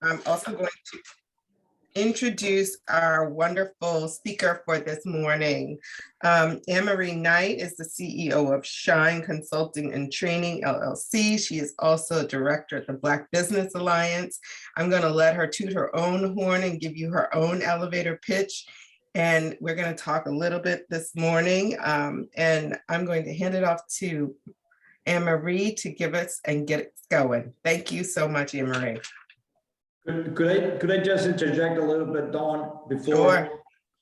I'm also going to introduce our wonderful speaker for this morning. Anne-Marie Knight is the CEO of Shine Consulting and Training, LLC. She is also a director at the Black Business Alliance. I'm going to let her toot her own horn and give you her own elevator pitch. And we're going to talk a little bit this morning. And I'm going to hand it off to Anne-Marie to give us and get it going. Thank you so much, Anne-Marie. Could I just interject a little bit, Dawn, before? Sure.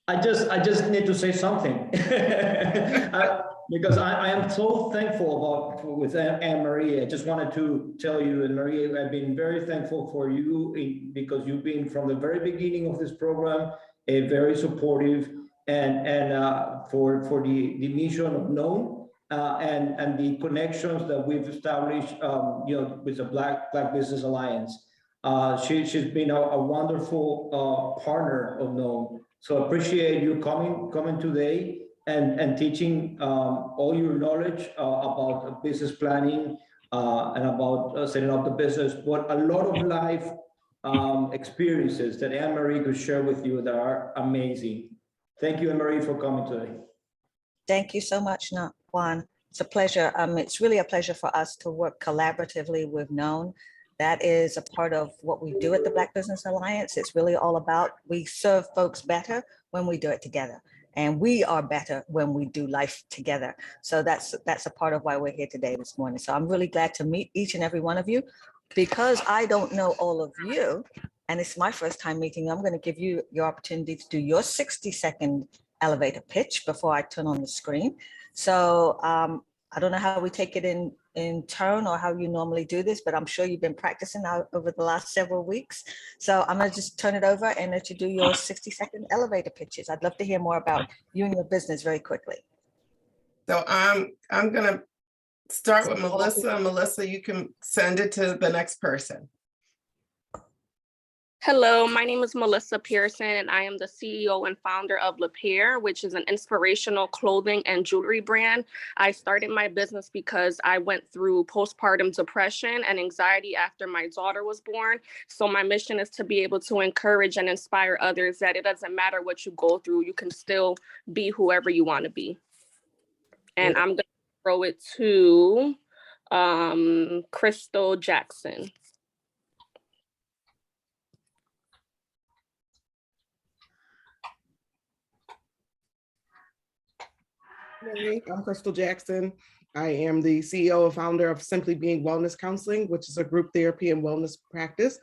I just need to say something because I am so thankful with Anne-Marie. I just wanted to tell you, Anne-Marie, I've been very thankful for you because you've been from the very beginning of this program, very supportive and for the mission of KNOWN and the connections that we've established, with the Black Business Alliance. She's been a wonderful partner of KNOWN. So I appreciate you coming today and teaching all your knowledge about business planning and about setting up the business, but a lot of life experiences that Anne-Marie could share with you that are amazing. Thank you, Anne-Marie, for coming today. Thank you so much, Juan. It's a pleasure. It's really a pleasure for us to work collaboratively with KNOWN. That is a part of what we do at the Black Business Alliance. It's really all about, we serve folks better when we do it together. And we are better when we do life together. So that's a part of why we're here today this morning. So I'm really glad to meet each and every one of you. Because I don't know all of you, and it's my first time meeting you, I'm going to give you your opportunity to do your 60-second elevator pitch before I turn on the screen. So I don't know how we take it in turn or how you normally do this, but I'm sure you've been practicing now over the last several weeks. So I'm going to just turn it over and let you do your 60-second elevator pitches. I'd love to hear more about you and your business very quickly. So I'm going to start with Melissa. Melissa, you can send it to the next person. Hello, my name is Melissa Pearson, and I am the CEO and founder of Le Pair, which is an inspirational clothing and jewelry brand. I started my business because I went through postpartum depression and anxiety after my daughter was born. So my mission is to be able to encourage and inspire others that it doesn't matter what you go through, you can still be whoever you want to be. And I'm going to throw it to Crystal Jackson. I'm Crystal Jackson. I am the CEO and founder of Simply Being Wellness Counseling, which is a group therapy and wellness practice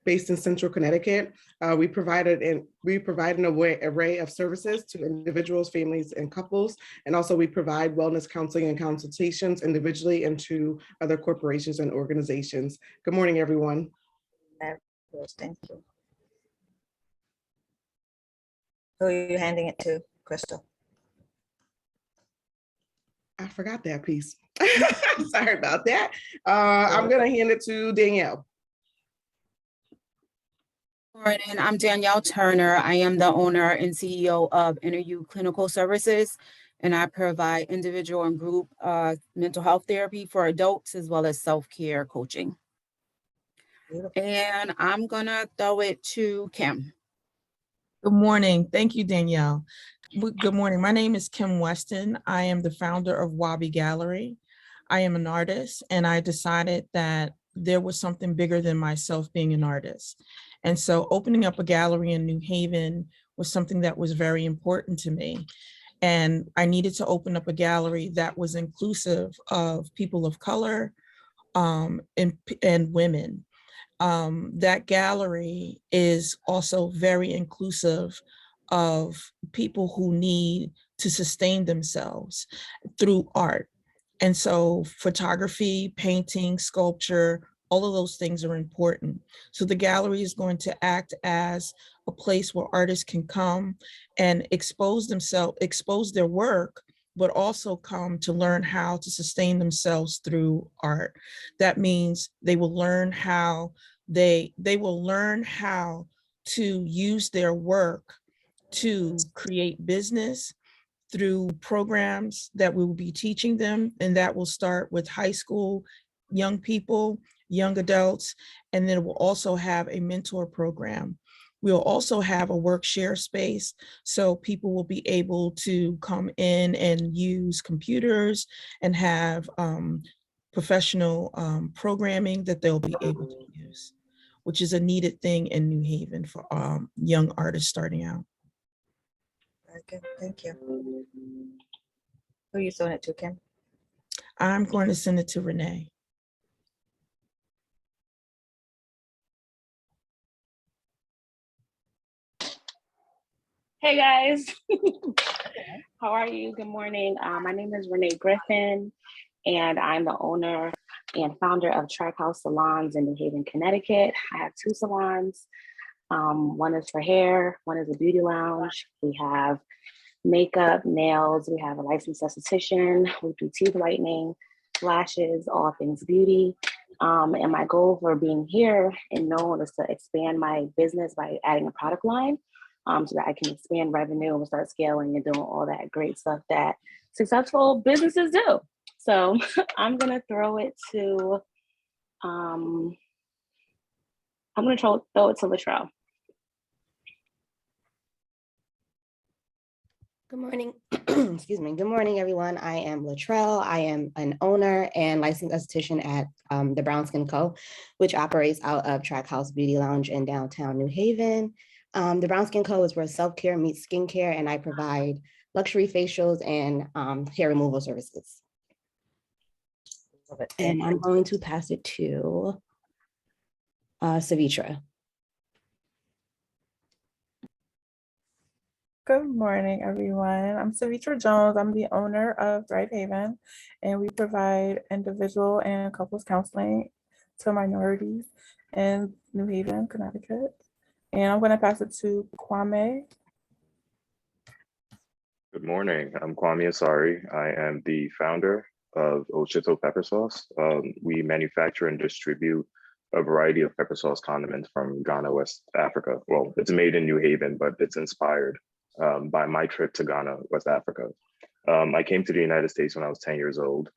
based in Central Connecticut. We provide an array of services to individuals, families, and couples. And also we provide wellness counseling and consultations individually and to other corporations and organizations. Good morning, everyone. Thank you. Who are you handing it to, Crystal? I forgot that piece. Sorry about that. I'm going to hand it to Danielle. Morning, I'm Danielle Turner. I am the owner and CEO of InnerU Clinical Services, and I provide individual and group mental health therapy for adults as well as self-care coaching. Beautiful. And I'm gonna throw it to Kim. Good morning. Thank you, Danielle. Good morning. My name is Kim Weston. I am the founder of Wabi Gallery. I am an artist, and I decided that there was something bigger than myself being an artist. And so opening up a gallery in New Haven was something that was very important to me. And I needed to open up a gallery that was inclusive of people of color and women. That gallery is also very inclusive of people who need to sustain themselves through art. And so photography, painting, sculpture, all of those things are important. So the gallery is going to act as a place where artists can come and expose themselves, expose their work, but also come to learn how to sustain themselves through art. That means they will learn how they will learn how to use their work to create business through programs that we will be teaching them, and that will start with high school young people young adults, and then we'll also have a mentor program. We'll also have a work share space, so people will be able to come in and use computers and have professional programming that they'll be able to use, which is a needed thing in New Haven for young artists starting out. Very good, thank you. Who are you throwing it to, Kim? I'm going to send it to Renee. Hey guys, how are you? Good morning. My name is Renee Griffin, and I'm the owner and founder of Track House Salons in New Haven, Connecticut. I have 2 salons. One is for hair, one is a beauty lounge. We have makeup, nails, we have a licensed esthetician, we do teeth whitening, lashes, all things beauty. And my goal for being here and known is to expand my business by adding a product line. So that I can expand revenue and start scaling and doing all that great stuff that successful businesses do. So I'm gonna throw it to, throw it to Latrell. Good morning. Excuse me. Good morning, everyone. I am Latrell. I am an owner and licensed esthetician at the Brown Skin Co., which operates out of Track House Beauty Lounge in downtown New Haven. The Brown Skin Co. is where self-care meets skincare, and I provide luxury facials and hair removal services. And I'm going to pass it to Savitra. Good morning, everyone. I'm Savitra Jones. I'm the owner of Thrive Haven, and we provide individual and couples counseling to minorities in New Haven, Connecticut. And I'm going to pass it to Kwame. Good morning. I'm Kwame Asari. I am the founder of Oshito Pepper Sauce. We manufacture and distribute a variety of pepper sauce condiments from Ghana, West Africa. Well, it's made in New Haven, but it's inspired by my trip to Ghana, West Africa. I came to the United States when I was 10 years old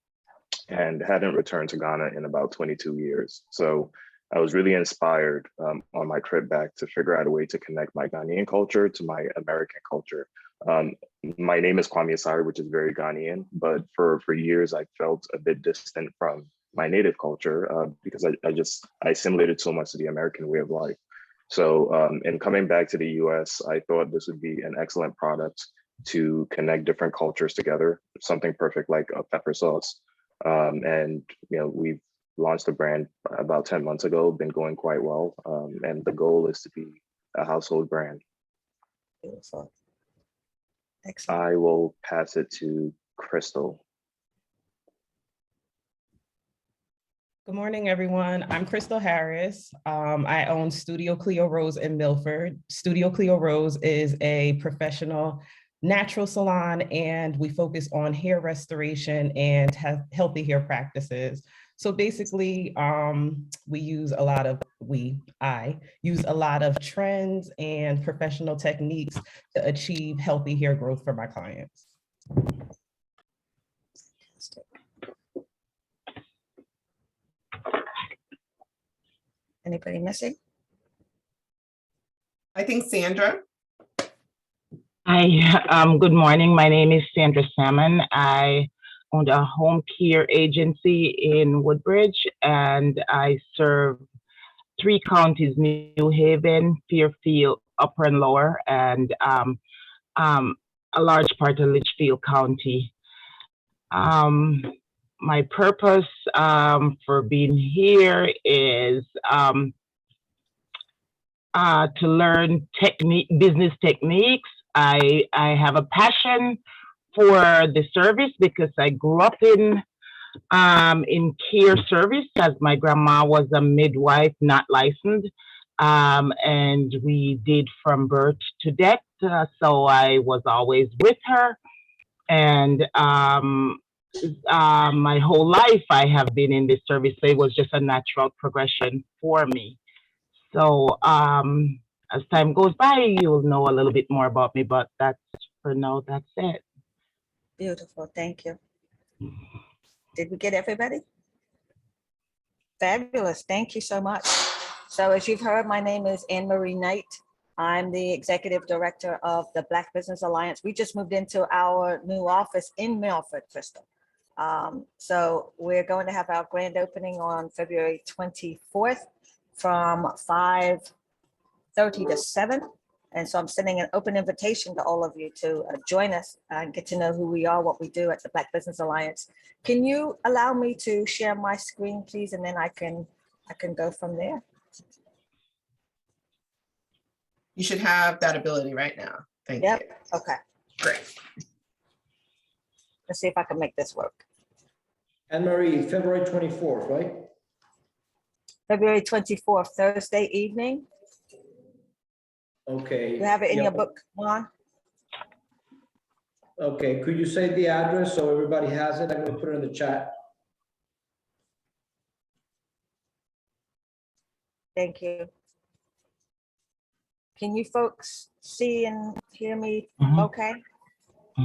and hadn't returned to Ghana in about 22 years. So I was really inspired on my trip back to figure out a way to connect my Ghanaian culture to my American culture. My name is Kwame Asari, which is very Ghanaian, but for years I felt a bit distant from my native culture because I assimilated so much to the American way of life. So in coming back to the US, I thought this would be an excellent product to connect different cultures together, something perfect like a pepper sauce. And we've launched the brand about 10 months ago, been going quite well. And the goal is to be a household brand. Beautiful. Excellent. I will pass it to Crystal. Good morning, everyone. I'm Crystal Harris. I own Studio Cleo Rose in Milford. Studio Cleo Rose is a professional natural salon, and we focus on hair restoration and healthy hair practices. So basically, I use a lot of trends and professional techniques to achieve healthy hair growth for my clients. Fantastic. Anybody missing? I think Sandra. Hi, good morning. My name is Sandra Salmon. I own a home care agency in Woodbridge, and I serve 3 counties: New Haven, Fairfield, Upper and Lower, and a large part of Litchfield County. My purpose for being here is to learn business techniques. I have a passion for the service because I grew up in care service, as my grandma was a midwife, not licensed, and we did from birth to death. So I was always with her, and my whole life I have been in this service. So it was just a natural progression for me. So as time goes by, you'll know a little bit more about me, but that's for now, that's it. Beautiful, thank you. Did we get everybody? Fabulous. Thank you so much. So as you've heard, my name is Anne Marie Knight. I'm the Executive Director of the Black Business Alliance. We just moved into our new office in Milford, Crystal. So we're going to have our grand opening on February 24th from 5:30 to 7. And so I'm sending an open invitation to all of you to join us and get to know who we are, what we do at the Black Business Alliance. Can you allow me to share my screen, please? And then I can go from there. You should have that ability right now. Thank you. Okay. Great. Let's see if I can make this work. Anne-Marie, February 24th, right? February 24th, Thursday evening. Okay. You have it in yeah. your book, Juan? Okay, could you say the address so everybody has it? I'm gonna put it in the chat. Thank you. Can you folks see and hear me okay?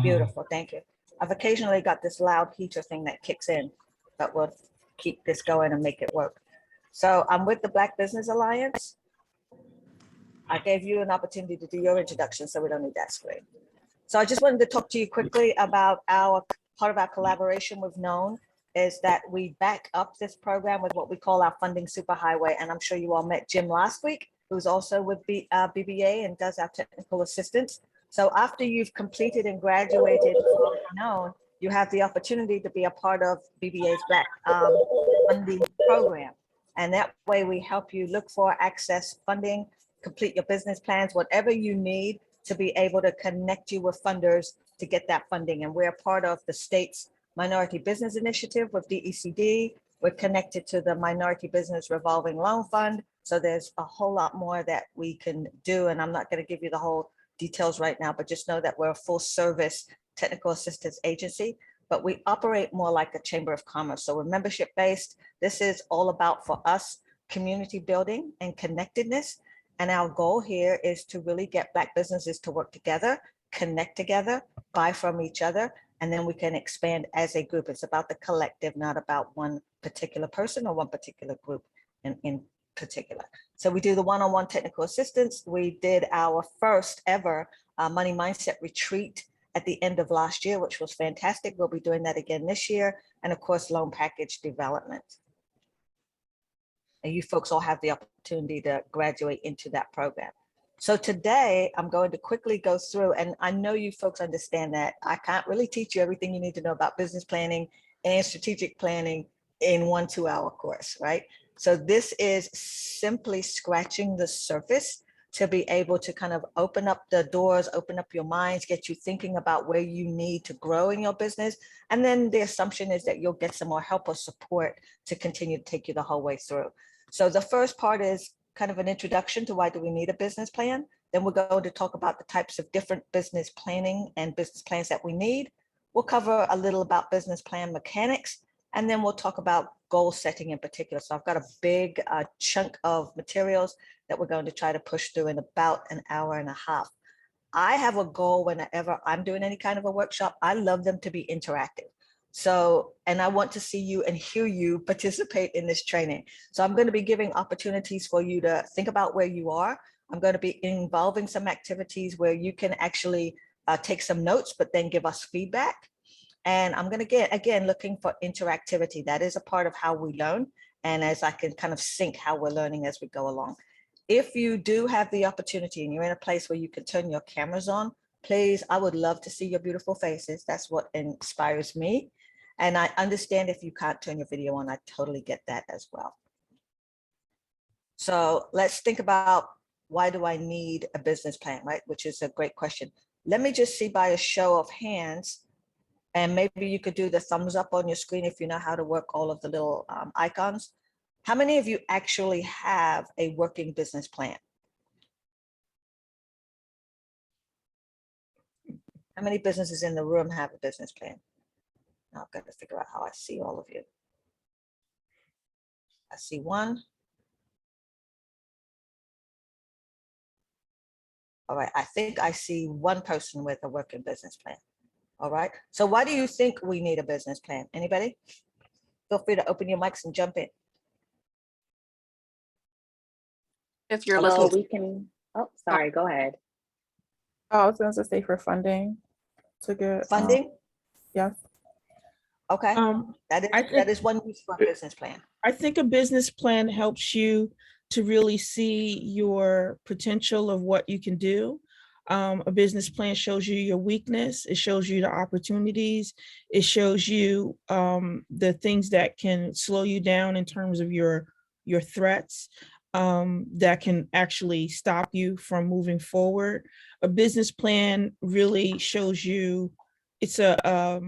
Beautiful, thank you. I've occasionally got this loud heater thing that kicks in, but we'll keep this going and make it work. So I'm with the Black Business Alliance. I gave you an opportunity to do your introduction, so we don't need that screen. So I just wanted to talk to you quickly about our part of our collaboration with KNOWN is that we back up this program with what we call our funding superhighway. And I'm sure you all met Jim last week, who's also with BBA and does our technical assistance. So after you've completed and graduated from KNOWN, you have the opportunity to be a part of BBA's Black funding program. And that way we help you look for, access funding, complete your business plans, whatever you need to be able to connect you with funders to get that funding. And we're part of the state's Minority Business Initiative with DECD. We're connected to the Minority Business Revolving Loan Fund. So there's a whole lot more that we can do. And I'm not going to give you the whole details right now, but just know that we're a full service technical assistance agency, but we operate more like a chamber of commerce. So we're membership based. This is all about, for us, community building and connectedness. And our goal here is to really get Black businesses to work together, connect together, buy from each other, and then we can expand as a group. It's about the collective, not about one particular person or one particular group in particular. So we do the one-on-one technical assistance. We did our first ever money mindset retreat at the end of last year, which was fantastic. We'll be doing that again this year. And of course, loan package development. And you folks all have the opportunity to graduate into that program. So today I'm going to quickly go through, and I know you folks understand that I can't really teach you everything you need to know about business planning and strategic planning in 1 2-hour course, right? So this is simply scratching the surface to be able to kind of open up the doors, open up your minds, get you thinking about where you need to grow in your business. And then the assumption is that you'll get some more help or support to continue to take you the whole way through. So the first part is kind of an introduction to why do we need a business plan. Then we're going to talk about the types of different business planning and business plans that we need. We'll cover a little about business plan mechanics, and then we'll talk about goal setting in particular. So I've got a big chunk of materials that we're going to try to push through in about an hour and a half. I have a goal whenever I'm doing any kind of a workshop. I love them to be interactive. So, and I want to see you and hear you participate in this training. So I'm going to be giving opportunities for you to think about where you are. I'm going to be involving some activities where you can actually take some notes, but then give us feedback. And I'm going to get, again, looking for interactivity. That is a part of how we learn. And as I can kind of sync how we're learning as we go along. If you do have the opportunity and you're in a place where you can turn your cameras on, please, I would love to see your beautiful faces. That's what inspires me. And I understand if you can't turn your video on, I totally get that as well. So let's think about, why do I need a business plan, right? Which is a great question. Let me just see by a show of hands, and maybe you could do the thumbs up on your screen if you know how to work all of the little icons. How many of you actually have a working business plan? How many businesses in the room have a business plan? Now I've got to figure out how I see all of you. I see one. All right, I think I see one person with a working business plan. All right, so why do you think we need a business plan? Anybody? Feel free to open your mics and jump in. If you're Hello? So looking, we can, oh, sorry, go ahead. I was going to say for funding to get, Funding? yes. Okay, I that think is one use for a business plan. I think a business plan helps you to really see your potential of what you can do. A business plan shows you your weakness. It shows you the opportunities. It shows you the things that can slow you down in terms of your threats that can actually stop you from moving forward. A business plan really shows you it's a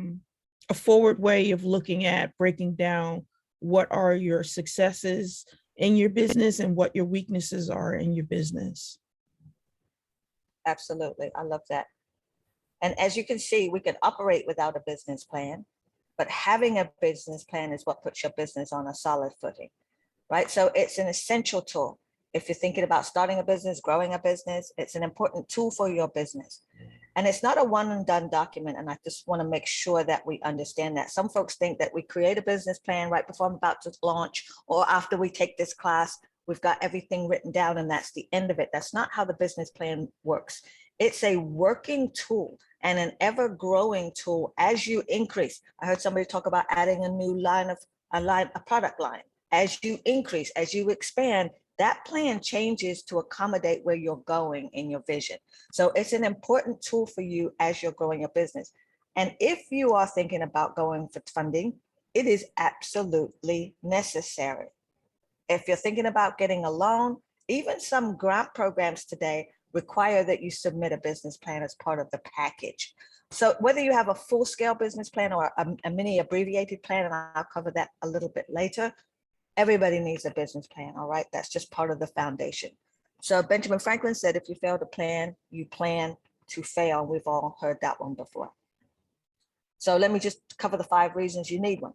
forward way of looking at breaking down what are your successes in your business and what your weaknesses are in your business. Absolutely, I love that. And as you can see, we can operate without a business plan, but having a business plan is what puts your business on a solid footing, right? So it's an essential tool. If you're thinking about starting a business, growing a business, it's an important tool for your business. And it's not a one and done document. And I just want to make sure that we understand that. Some folks think that we create a business plan right before I'm about to launch, or after we take this class, we've got everything written down and that's the end of it. That's not how the business plan works. It's a working tool and an ever growing tool as you increase. I heard somebody talk about adding a new line, a product line. As you increase, as you expand, that plan changes to accommodate where you're going in your vision. So it's an important tool for you as you're growing your business. And if you are thinking about going for funding, it is absolutely necessary. If you're thinking about getting a loan, even some grant programs today require that you submit a business plan as part of the package. So whether you have a full-scale business plan or a mini abbreviated plan, and I'll cover that a little bit later, everybody needs a business plan, all right? That's just part of the foundation. So Benjamin Franklin said, if you fail to plan, you plan to fail. We've all heard that one before. So let me just cover the 5 reasons you need one.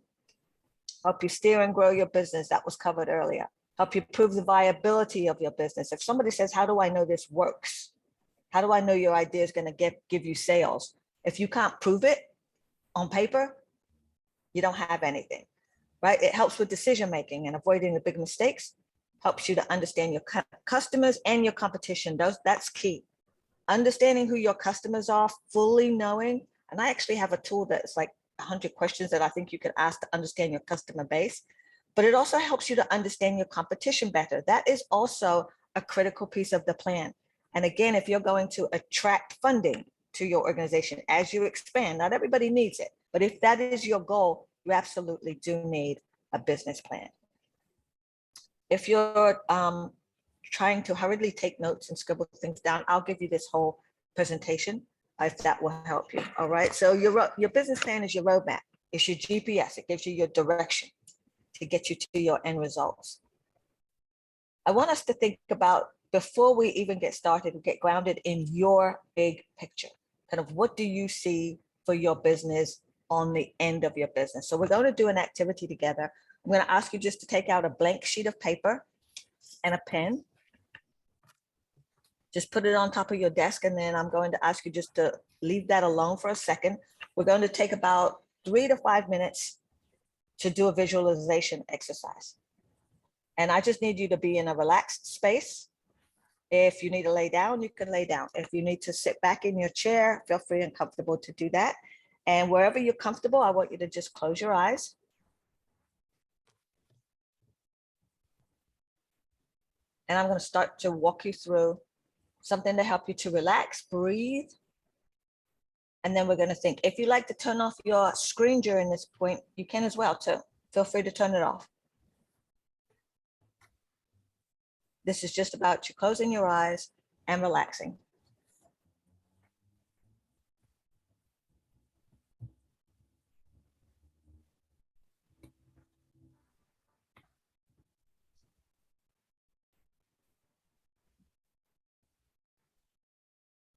Help you steer and grow your business. That was covered earlier. Help you prove the viability of your business. If somebody says, how do I know this works? How do I know your idea is going to give you sales? If you can't prove it on paper, you don't have anything. Right? It helps with decision-making and avoiding the big mistakes, helps you to understand your customers and your competition. That's key. Understanding who your customers are, fully knowing, and I actually have a tool that's like 100 questions that I think you can ask to understand your customer base, but it also helps you to understand your competition better. That is also a critical piece of the plan. And again, if you're going to attract funding to your organization as you expand, not everybody needs it, but if that is your goal, you absolutely do need a business plan. If you're trying to hurriedly take notes and scribble things down, I'll give you this whole presentation if that will help you. All right. So your business plan is your roadmap. It's your GPS. It gives you your direction to get you to your end results. I want us to think about, before we even get started, get grounded in your big picture. Kind of what do you see for your business on the end of your business? So we're going to do an activity together. I'm going to ask you just to take out a blank sheet of paper and a pen. Just put it on top of your desk, and then I'm going to ask you just to leave that alone for a second. We're going to take about 3 to 5 minutes to do a visualization exercise. And I just need you to be in a relaxed space. If you need to lay down, you can lay down. If you need to sit back in your chair, feel free and comfortable to do that. And wherever you're comfortable, I want you to just close your eyes. And I'm going to start to walk you through something to help you to relax, breathe. And then we're going to think. If you like to turn off your screen during this point, you can as well too. Feel free to turn it off. This is just about you closing your eyes and relaxing.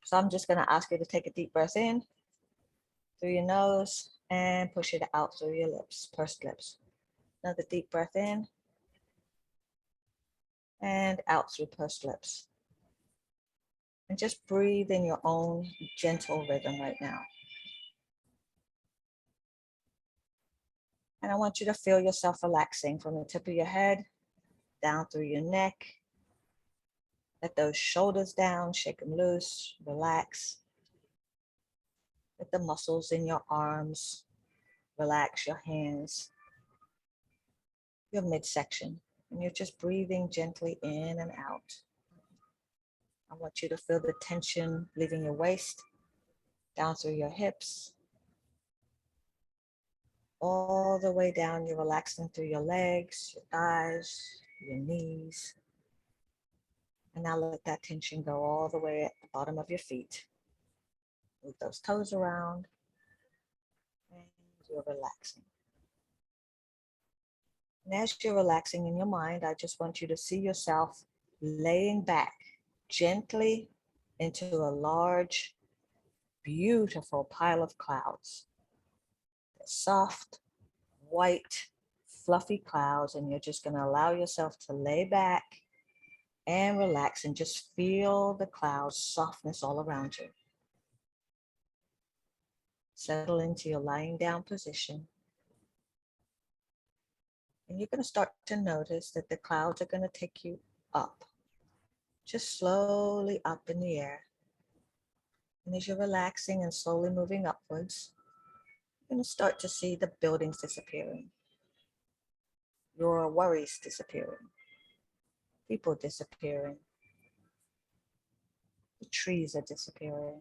So I'm just going to ask you to take a deep breath in through your nose and push it out through your lips, pursed lips. Another deep breath in and out through pursed lips. And just breathe in your own gentle rhythm right now. And I want you to feel yourself relaxing from the tip of your head down through your neck, Let those shoulders down, shake them loose, relax. Let the muscles in your arms relax, your hands, your midsection. And you're just breathing gently in and out. I want you to feel the tension leaving your waist, down through your hips, all the way down. You're relaxing through your legs, your thighs, your knees. And now let that tension go all the way at the bottom of your feet. Move those toes around, and you're relaxing. And as you're relaxing in your mind, I just want you to see yourself laying back gently into a large, beautiful pile of clouds. Soft, white, fluffy clouds, and you're just going to allow yourself to lay back and relax and just feel the clouds' softness all around you. Settle into your lying down position. And you're going to start to notice that the clouds are going to take you up, just slowly up in the air. And as you're relaxing and slowly moving upwards, you're going to start to see the buildings disappearing, your worries disappearing, people disappearing, the trees are disappearing.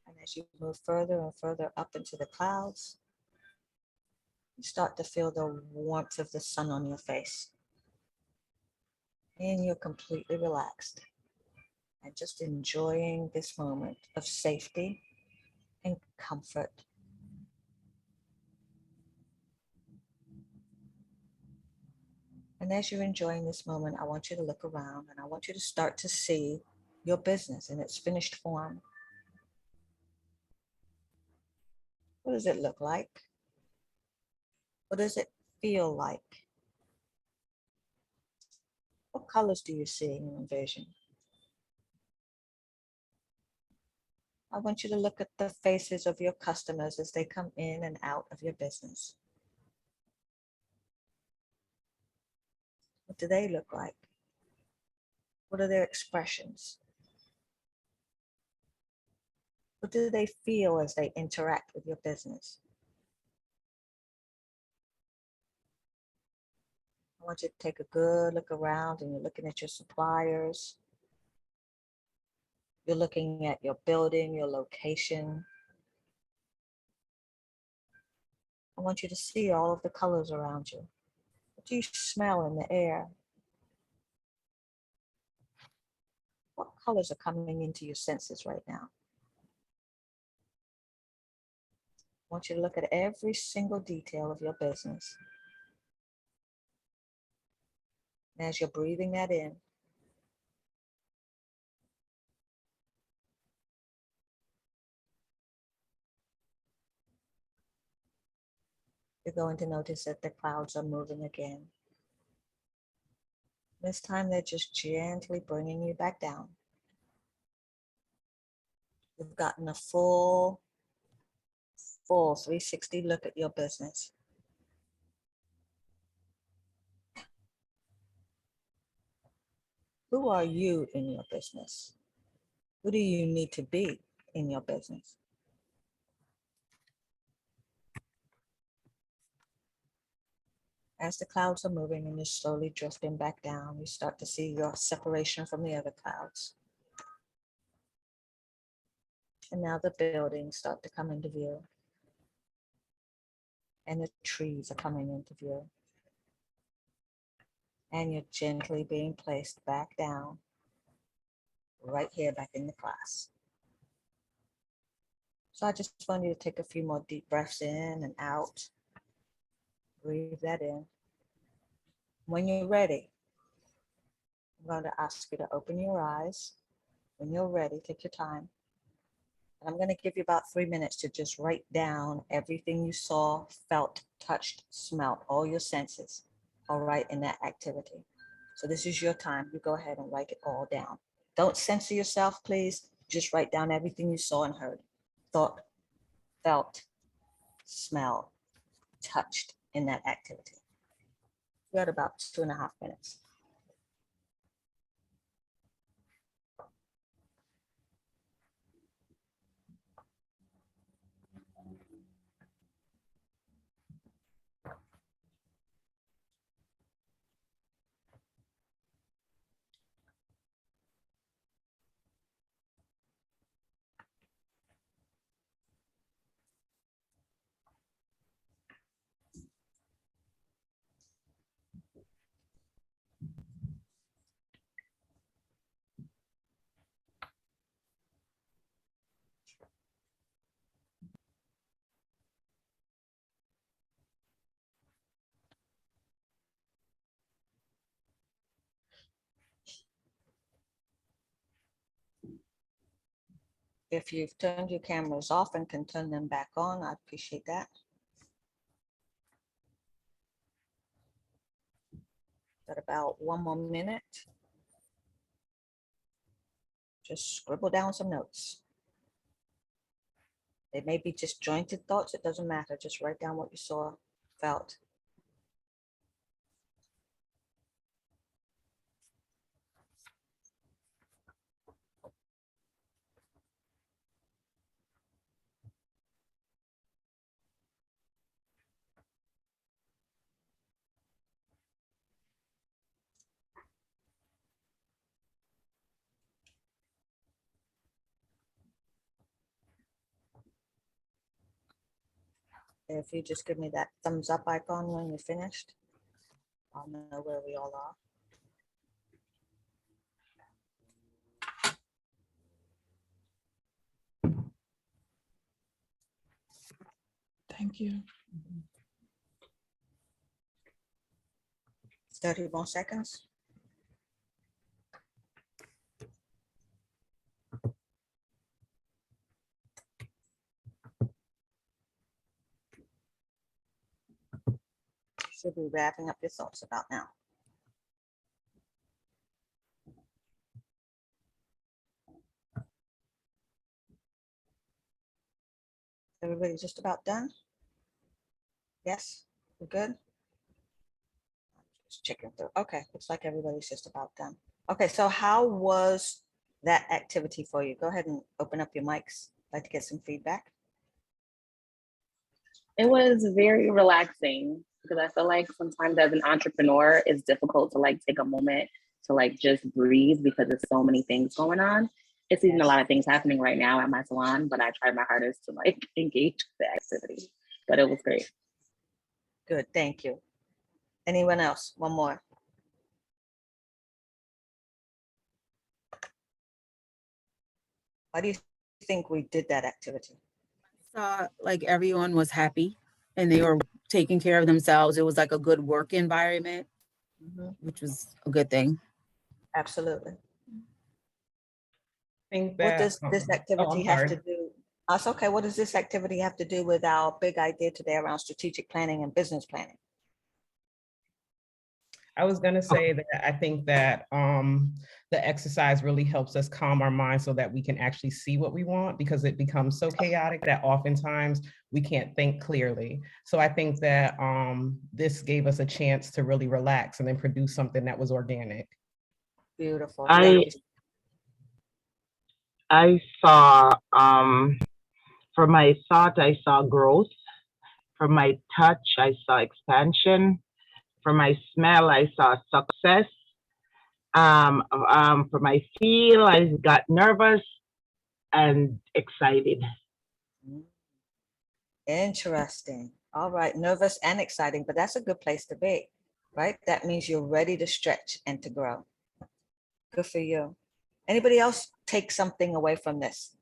And as you move further and further up into the clouds, you start to feel the warmth of the sun on your face. And you're completely relaxed and just enjoying this moment of safety and comfort. And as you're enjoying this moment, I want you to look around and I want you to start to see your business in its finished form. What does it look like? What does it feel like? What colors do you see and envision? I want you to look at the faces of your customers as they come in and out of your business. What do they look like? What are their expressions? What do they feel as they interact with your business? I want you to take a good look around and you're looking at your suppliers. You're looking at your building, your location. I want you to see all of the colors around you. What do you smell in the air? What colors are coming into your senses right now? I want you to look at every single detail of your business. And as you're breathing that in, you're going to notice that the clouds are moving again. This time they're just gently bringing you back down. You've gotten a full 360 look at your business. Who are you in your business? Who do you need to be in your business? As the clouds are moving and you're slowly drifting back down, you start to see your separation from the other clouds. And now the buildings start to come into view. And the trees are coming into view. And you're gently being placed back down, right here back in the class. So I just want you to take a few more deep breaths in and out. Breathe that in. When you're ready, I'm going to ask you to open your eyes. When you're ready, take your time. And I'm going to give you about 3 minutes to just write down everything you saw, felt, touched, smelled, all your senses, all right, in that activity. So this is your time. You go ahead and write it all down. Don't censor yourself, please. Just write down everything you saw and heard, thought, felt, smelled, touched in that activity. You got about 2.5 minutes. If you've turned your cameras off and can turn them back on, I'd appreciate that. Got about 1 more minute. Just scribble down some notes. They may be just jointed thoughts, it doesn't matter. Just write down what you saw, felt. If you just give me that thumbs up icon when you're finished, I'll know where we all are. Thank you. 30 more seconds. Should be wrapping up your thoughts about now. Everybody just about done? Yes, we're good? Just checking through. Okay, looks like everybody's just about done. Okay, so how was that activity for you? Go ahead and open up your mics. I'd like to get some feedback. It was very relaxing because I feel like sometimes as an entrepreneur, it's difficult to like take a moment to like just breathe because there's so many things going on. It's even a lot of things happening right now at my salon, but I tried my hardest to like engage the activity, but it was great. Good, thank you. Anyone else? One more. Why do you think we did that activity? Saw like everyone was happy and they were taking care of themselves. It was like a good work environment, which was a good thing. Absolutely. I think What that, does this activity have to sorry. do? That's okay. What does this activity have to do with our big idea today around strategic planning and business planning? I was gonna say that I think that the exercise really helps us calm our mind so that we can actually see what we want, because it becomes so chaotic that oftentimes we can't think clearly. So I think that this gave us a chance to really relax and then produce something that was organic. Beautiful. I saw, from my thought, I saw growth. From my touch, I saw expansion. From my smell, I saw success. For my feel, I got nervous and excited. Interesting. All right, nervous and exciting, but that's a good place to be, right? That means you're ready to stretch and to grow. Good for you. Anybody else take something away from this?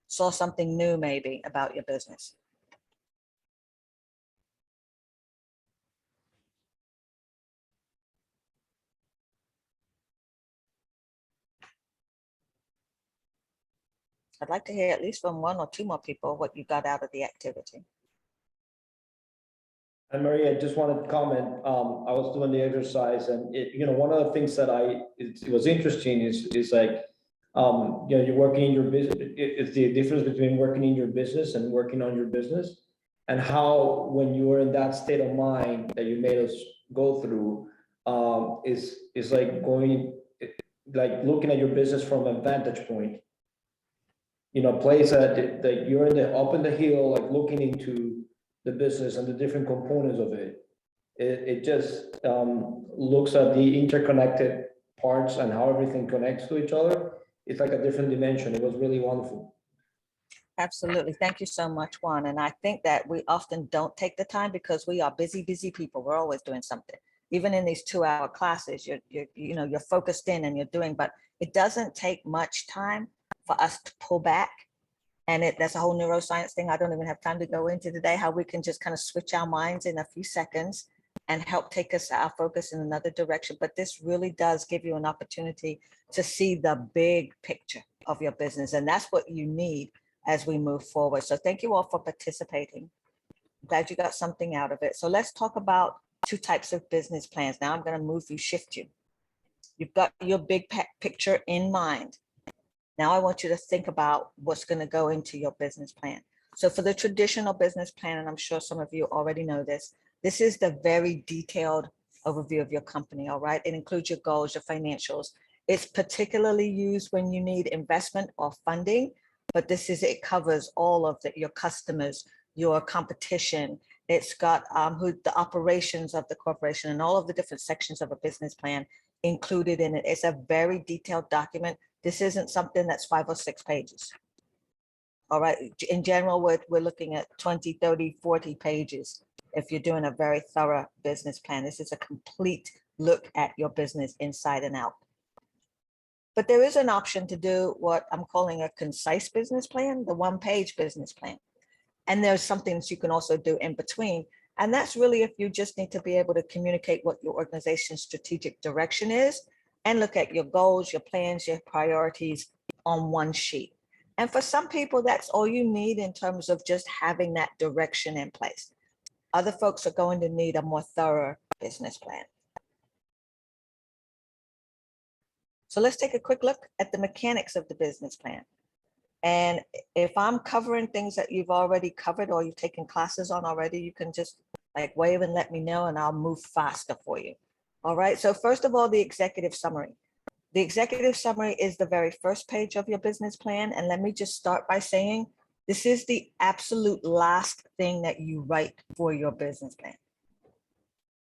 Saw something new maybe about your business? I'd like to hear at least from 1 or 2 more people what you got out of the activity. And Maria, I just wanted to comment. I was doing the exercise, and one of the things that it was interesting is like, you're working in your business. It's the difference between working in your business and working on your business, and how when you are in that state of mind that you made us go through, is like like looking at your business from a vantage point. Place that you're up in the hill, like looking into the business and the different components of it. It just looks at the interconnected parts and how everything connects to each other. It's like a different dimension. It was really wonderful. Absolutely. Thank you so much, Juan. And I think that we often don't take the time because we are busy people. We're always doing something. Even in these 2-hour classes, you're focused in and you're doing, but it doesn't take much time for us to pull back. And that's a whole neuroscience thing I don't even have time to go into today, how we can just kind of switch our minds in a few seconds and help take our focus in another direction. But this really does give you an opportunity to see the big picture, of your business. And that's what you need as we move forward. So thank you all for participating. I'm glad you got something out of it. So let's talk about two types of business plans. Now I'm going to move you, shift you. You've got your big picture in mind. Now I want you to think about what's going to go into your business plan. So for the traditional business plan, and I'm sure some of you already know this is the very detailed overview of your company, all right? It includes your goals, your financials. It's particularly used when you need investment or funding, but it covers all of your customers, your competition. It's got the operations of the corporation and all of the different sections of a business plan included in it. It's a very detailed document. This isn't something that's 5 or 6 pages. All right, in general, we're looking at 20, 30, 40 pages if you're doing a very thorough business plan. This is a complete look at your business inside and out. But there is an option to do what I'm calling a concise business plan, the 1-page business plan. And there's something that you can also do in between. And that's really if you just need to be able to communicate what your organization's strategic direction is and look at your goals, your plans, your priorities on one sheet. And for some people, that's all you need in terms of just having that direction in place. Other folks are going to need a more thorough business plan. So let's take a quick look at the mechanics of the business plan. And if I'm covering things that you've already covered or you've taken classes on already, you can just like wave and let me know and I'll move faster for you. All right, so first of all, the executive summary. The executive summary is the very first page of your business plan. And let me just start by saying, this is the absolute last thing that you write for your business plan.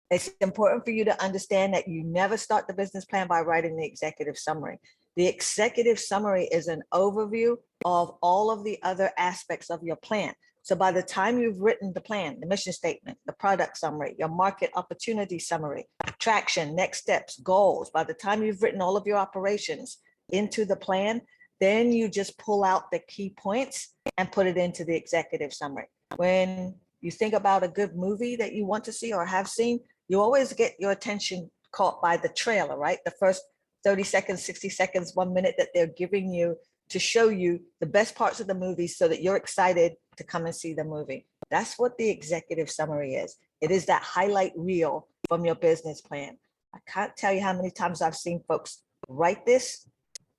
It's important for you to understand that you never start the business plan by writing the executive summary. The executive summary is an overview of all of the other aspects of your plan. So by the time you've written the plan, the mission statement, the product summary, your market opportunity summary, traction, next steps, goals, by the time you've written all of your operations into the plan, then you just pull out the key points and put it into the executive summary. When you think about a good movie that you want to see or have seen, you always get your attention caught by the trailer, right? The first 30 seconds, 60 seconds, 1 minute that they're giving you to show you the best parts of the movie so that you're excited to come and see the movie. That's what the executive summary is. It is that highlight reel from your business plan. I can't tell you how many times I've seen folks write this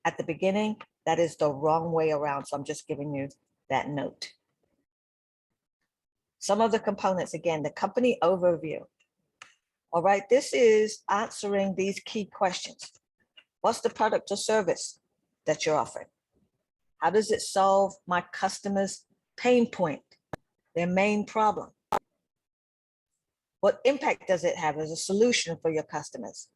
at the beginning. That is the wrong way around. So I'm just giving you that note. Some of the components, again, the company overview. All right, this is answering these key questions. What's the product or service that you're offering? How does it solve my customer's pain point, their main problem? What impact does it have as a solution for your customers?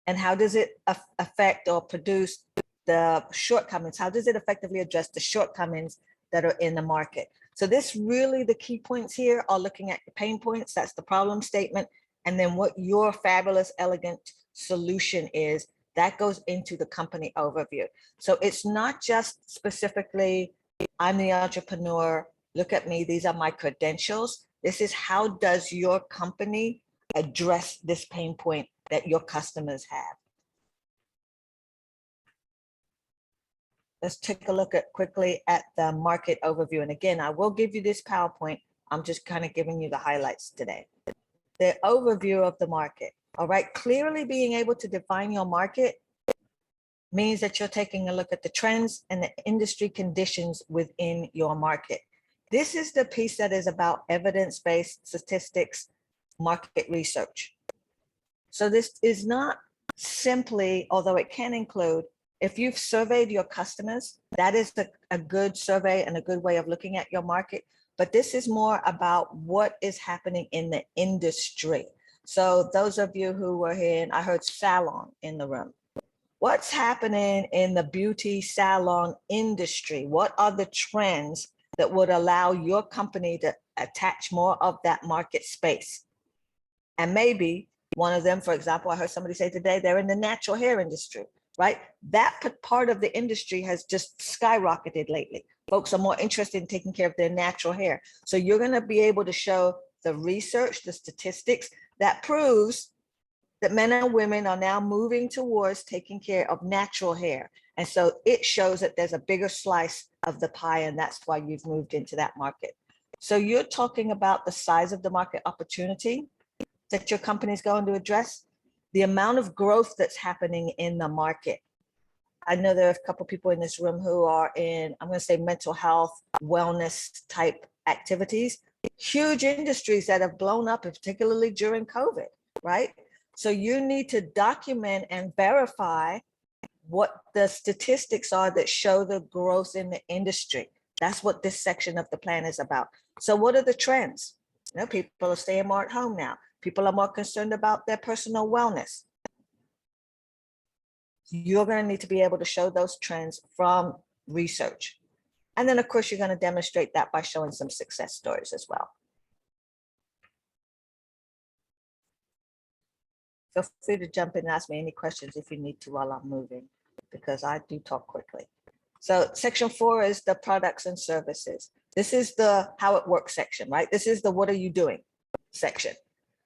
And how does it affect or produce the shortcomings? How does it effectively address the shortcomings that are in the market? So this really, the key points here are looking at the pain points, that's the problem statement, and then what your fabulous, elegant solution is, that goes into the company overview. So it's not just specifically, I'm the entrepreneur, look at me, these are my credentials. This is how does your company address this pain point that your customers have. Let's take a look at quickly at the market overview. And again, I will give you this PowerPoint. I'm just kind of giving you the highlights today. The overview of the market. All right, clearly being able to define your market means that you're taking a look at the trends and the industry conditions within your market. This is the piece that is about evidence-based statistics, market research. So this is not simply, although it can include, if you've surveyed your customers, that is a good survey and a good way of looking at your market. But this is more about what is happening in the industry. So those of you who were here, and I heard salon in the room. What's happening in the beauty salon industry? What are the trends that would allow your company to attach more of that market space? And maybe one of them, for example, I heard somebody say today, they're in the natural hair industry, right? That part of the industry has just skyrocketed lately. Folks are more interested in taking care of their natural hair. So you're going to be able to show the research, the statistics that proves that men and women are now moving towards taking care of natural hair. And so it shows that there's a bigger slice of the pie, and that's why you've moved into that market. So you're talking about the size of the market opportunity that your company is going to address, the amount of growth that's happening in the market. I know there are a couple of people in this room who are in, I'm going to say, mental health, wellness type activities, huge industries that have blown up, particularly during COVID, right? So you need to document and verify what the statistics are that show the growth in the industry. That's what this section of the plan is about. So what are the trends? You know, people are staying more at home now. People are more concerned about their personal wellness. You're going to need to be able to show those trends from research. And then, of course, you're going to demonstrate that by showing some success stories as well. Feel free to jump in and ask me any questions if you need to while I'm moving, because I do talk quickly. So section 4 is the products and services. This is the how it works section, right? This is the what are you doing section.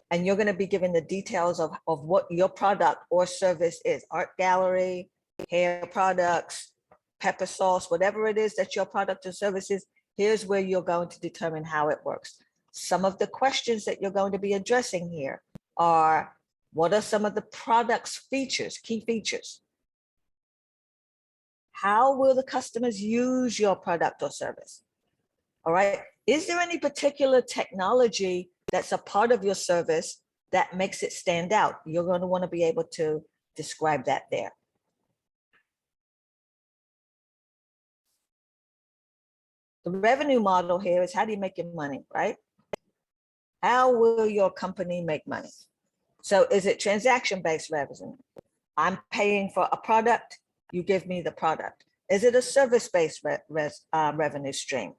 And you're going to be given the details of what your product or service is. Art gallery, hair products, pepper sauce, whatever it is that your product or service is, here's where you're going to determine how it works. Some of the questions that you're going to be addressing here are, what are some of the product's features, key features? How will the customers use your product or service? All right. Is there any particular technology that's a part of your service that makes it stand out? You're going to want to be able to describe that there. The revenue model here is, how do you make your money, right? How will your company make money? So is it transaction-based revenue? I'm paying for a product, you give me the product. Is it a service-based revenue stream?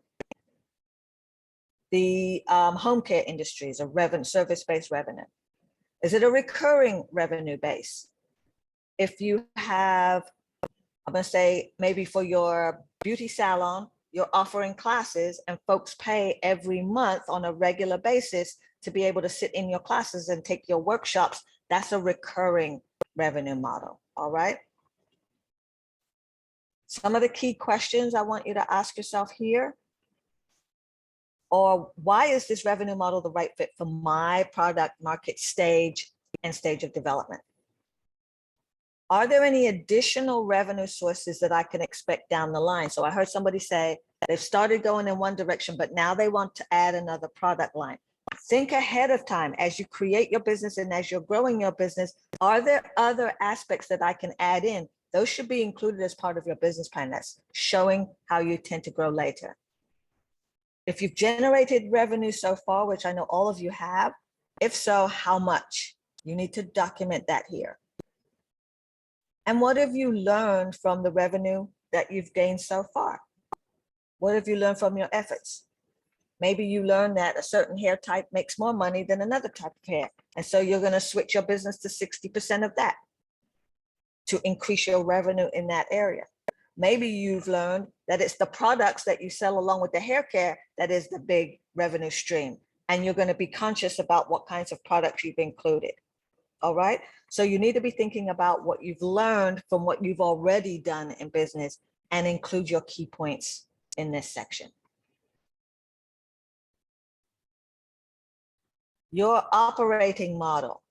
The home care industry is a service-based revenue. Is it a recurring revenue base? If you have, I'm going to say, maybe for your beauty salon, you're offering classes and folks pay every month on a regular basis to be able to sit in your classes and take your workshops. That's a recurring revenue model. All right. Some of the key questions I want you to ask yourself here, or why is this revenue model the right fit for my product market stage and stage of development? Are there any additional revenue sources that I can expect down the line? So I heard somebody say they've started going in one direction, but now they want to add another product line. Think ahead of time as you create your business and as you're growing your business. Are there other aspects that I can add in? Those should be included as part of your business plan. That's showing how you tend to grow later. If you've generated revenue so far, which I know all of you have, if so, how much? You need to document that here. And what have you learned from the revenue that you've gained so far? What have you learned from your efforts? Maybe you learned that a certain hair type makes more money than another type of hair. And so you're going to switch your business to 60% of that to increase your revenue in that area. Maybe you've learned that it's the products that you sell along with the hair care that is the big revenue stream. And you're going to be conscious about what kinds of products you've included. All right. So you need to be thinking about what you've learned from what you've already done in business and include your key points in this section. Your operating model.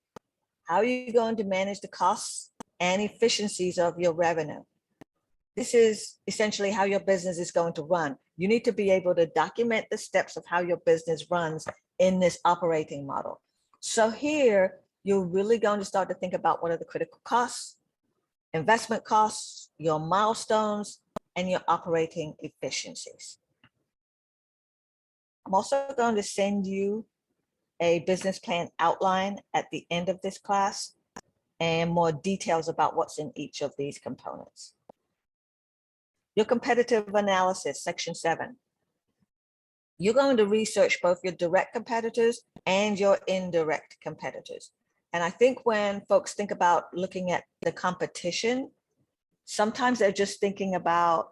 How are you going to manage the costs and efficiencies of your revenue? This is essentially how your business is going to run. You need to be able to document the steps of how your business runs in this operating model. So here, you're really going to start to think about what are the critical costs, investment costs, your milestones, and your operating efficiencies. I'm also going to send you a business plan outline at the end of this class and more details about what's in each of these components. Your competitive analysis, section 7. You're going to research both your direct competitors and your indirect competitors. And I think when folks think about looking at the competition, sometimes they're just thinking about,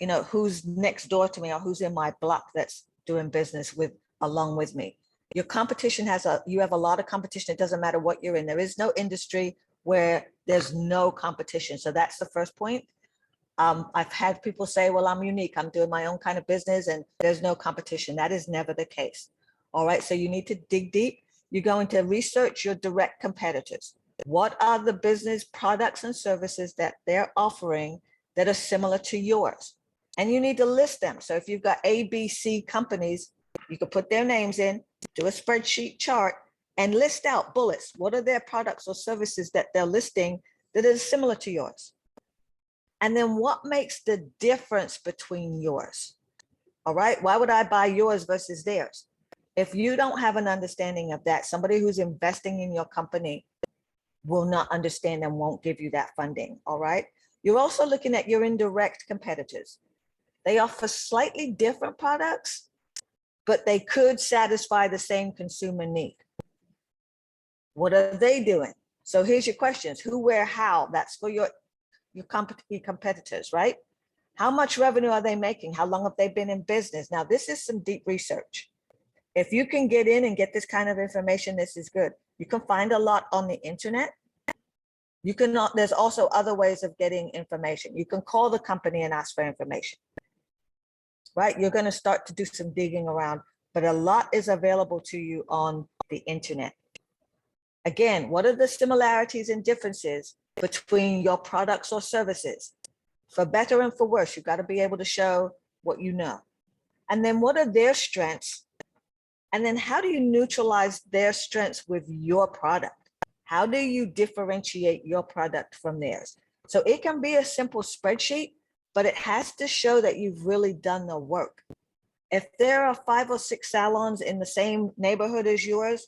you know, who's next door to me or who's in my block that's doing business with along with me. Your competition you have a lot of competition. It doesn't matter what you're in. There is no industry where there's no competition. So that's the first point. I've had people say, well, I'm unique. I'm doing my own kind of business and there's no competition. That is never the case. All right, so you need to dig deep. You're going to research your direct competitors. What are the business products and services that they're offering that are similar to yours? And you need to list them. So if you've got A, B, C companies, you can put their names in, do a spreadsheet chart, and list out bullets. What are their products or services that they're listing that is similar to yours? And then what makes the difference between yours? All right, why would I buy yours versus theirs? If you don't have an understanding of that, somebody who's investing in your company will not understand and won't give you that funding, all right? You're also looking at your indirect competitors. They offer slightly different products, but they could satisfy the same consumer need. What are they doing? So here's your questions: who, where, how? That's for your competitors, right? How much revenue are they making? How long have they been in business? Now, this is some deep research. If you can get in and get this kind of information, this is good. You can find a lot on the internet. You can not, there's also other ways of getting information. You can call the company and ask for information, right? You're going to start to do some digging around, but a lot is available to you on the internet. Again, what are the similarities and differences between your products or services? For better and for worse, you've got to be able to show what you know. And then what are their strengths? And then how do you neutralize their strengths with your product? How do you differentiate your product from theirs? So it can be a simple spreadsheet, but it has to show that you've really done the work. If there are 5 or 6 salons in the same neighborhood as yours,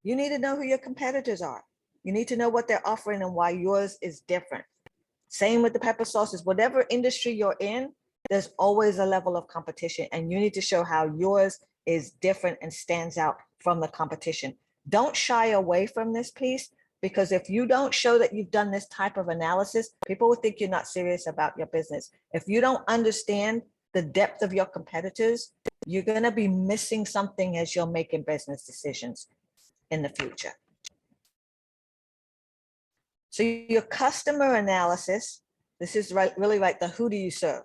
you need to know who your competitors are. You need to know what they're offering and why yours is different. Same with the pepper sauces. Whatever industry you're in, there's always a level of competition, and you need to show how yours is different and stands out from the competition. Don't shy away from this piece, because if you don't show that you've done this type of analysis, people will think you're not serious about your business. If you don't understand the depth of your competitors, you're going to be missing something as you're making business decisions in the future. So your customer analysis, this is really like the who do you serve?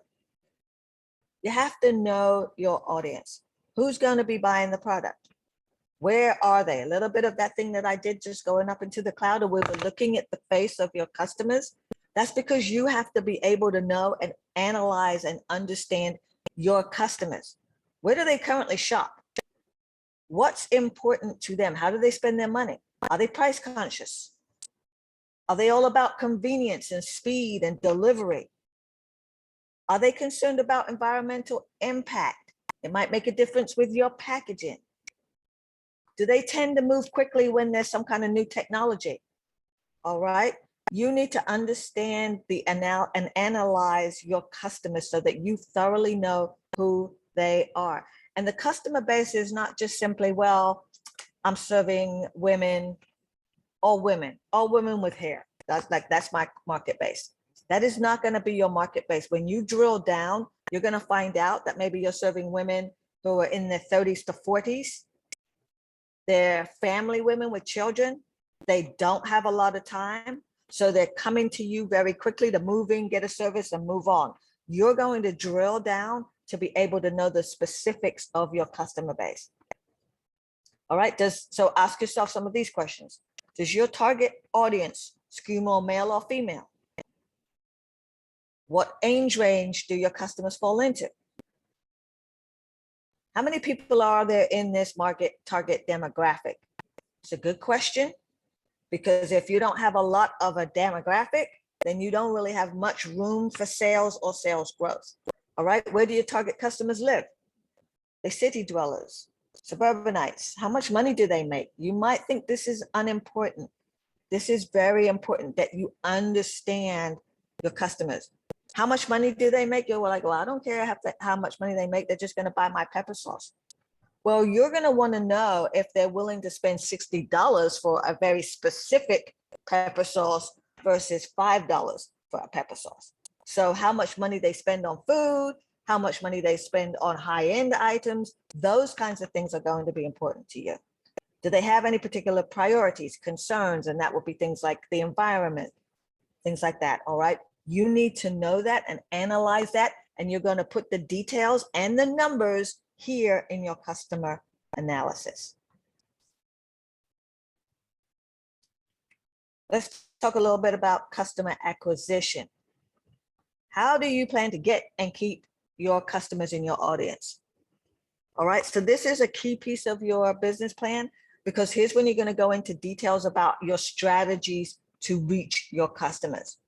You have to know your audience. Who's going to be buying the product? Where are they? A little bit of that thing that I did, just going up into the cloud, or we were looking at the face of your customers. That's because you have to be able to know and analyze and understand your customers. Where do they currently shop? What's important to them? How do they spend their money? Are they price conscious? Are they all about convenience and speed and delivery? Are they concerned about environmental impact? It might make a difference with your packaging. Do they tend to move quickly when there's some kind of new technology? All right. You need to understand and analyze your customers so that you thoroughly know who they are. And the customer base is not just simply, well, I'm serving women, all women with hair. That's my market base. That is not going to be your market base. When you drill down, you're going to find out that maybe you're serving women who are in their 30s to 40s. They're family women with children. They don't have a lot of time. So they're coming to you very quickly to move in, get a service, and move on. You're going to drill down to be able to know the specifics of your customer base. All right, so ask yourself some of these questions. Does your target audience skew more male or female? What age range do your customers fall into? How many people are there in this market target demographic? It's a good question, because if you don't have a lot of a demographic, then you don't really have much room for sales or sales growth. All right, where do your target customers live? They're city dwellers, suburbanites. How much money do they make? You might think this is unimportant. This is very important that you understand your customers. How much money do they make? You're like, well, I don't care how much money they make. They're just going to buy my pepper sauce. Well, you're going to want to know if they're willing to spend $60 for a very specific pepper sauce versus $5 for a pepper sauce. So how much money they spend on food, how much money they spend on high-end items, those kinds of things are going to be important to you. Do they have any particular priorities, concerns? And that would be things like the environment, things like that, all right? You need to know that and analyze that, and you're going to put the details and the numbers here in your customer analysis. Let's talk a little bit about customer acquisition. How do you plan to get and keep your customers in your audience? All right, so this is a key piece of your business plan, because here's when you're going to go into details about your strategies to reach your customers.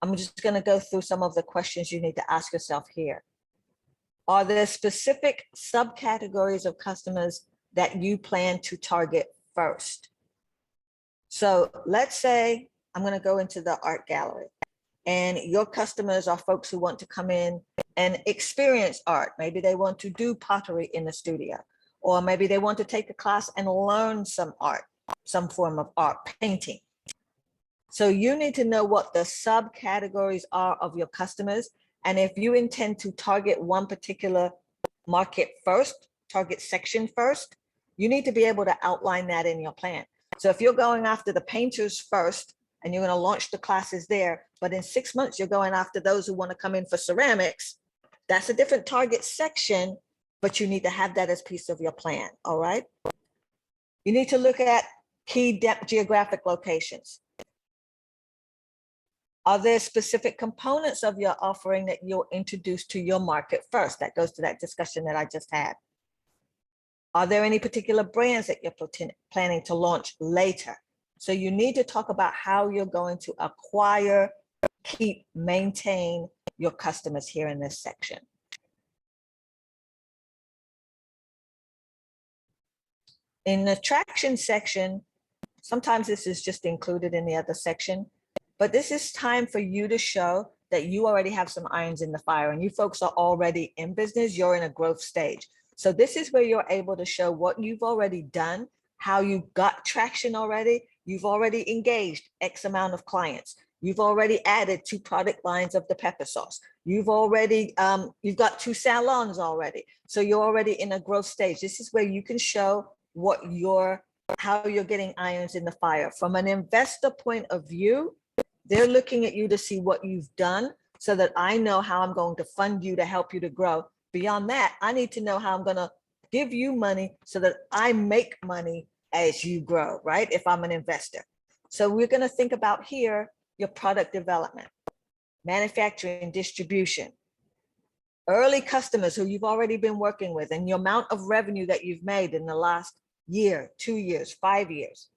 I'm just going to go through some of the questions you need to ask yourself here. Are there specific subcategories of customers that you plan to target first? So let's say I'm going to go into the art gallery, and your customers are folks who want to come in and experience art. Maybe they want to do pottery in the studio, or maybe they want to take a class and learn some art, some form of art, painting. So you need to know what the subcategories are of your customers. And if you intend to target one particular market first, target section first, you need to be able to outline that in your plan. So if you're going after the painters first and you're going to launch the classes there, but in 6 months, you're going after those who want to come in for ceramics, that's a different target section, but you need to have that as piece of your plan. All right. You need to look at key geographic locations. Are there specific components of your offering that you'll introduce to your market first? That goes to that discussion that I just had. Are there any particular brands that you're planning to launch later? So you need to talk about how you're going to acquire, keep, maintain your customers here in this section. In the traction section, sometimes this is just included in the other section, but this is time for you to show that you already have some irons in the fire, and you folks are already in business, you're in a growth stage. So this is where you're able to show what you've already done, how you got traction already. You've already engaged X amount of clients. You've already added 2 product lines of the pepper sauce. You've already, you've got 2 salons already. So you're already in a growth stage. This is where you can show what how you're getting irons in the fire. From an investor point of view, they're looking at you to see what you've done so that I know how I'm going to fund you to help you to grow. Beyond that, I need to know how I'm going to give you money so that I make money as you grow, right? If I'm an investor. So we're going to think about here your product development, manufacturing, distribution, early customers who you've already been working with, and the amount of revenue that you've made in the last year, 2 years, 5 years,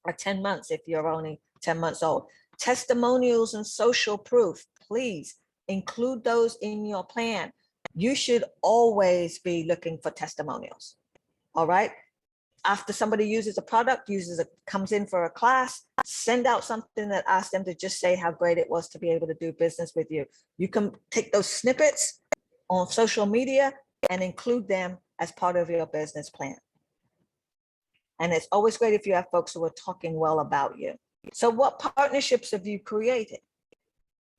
or 10 months if you're only 10 months old. Testimonials and social proof, please include those in your plan. You should always be looking for testimonials. All right. After somebody uses a product, comes in for a class, send out something that asks them to just say how great it was to be able to do business with you. You can take those snippets on social media and include them as part of your business plan. And it's always great if you have folks who are talking well about you. So what partnerships have you created?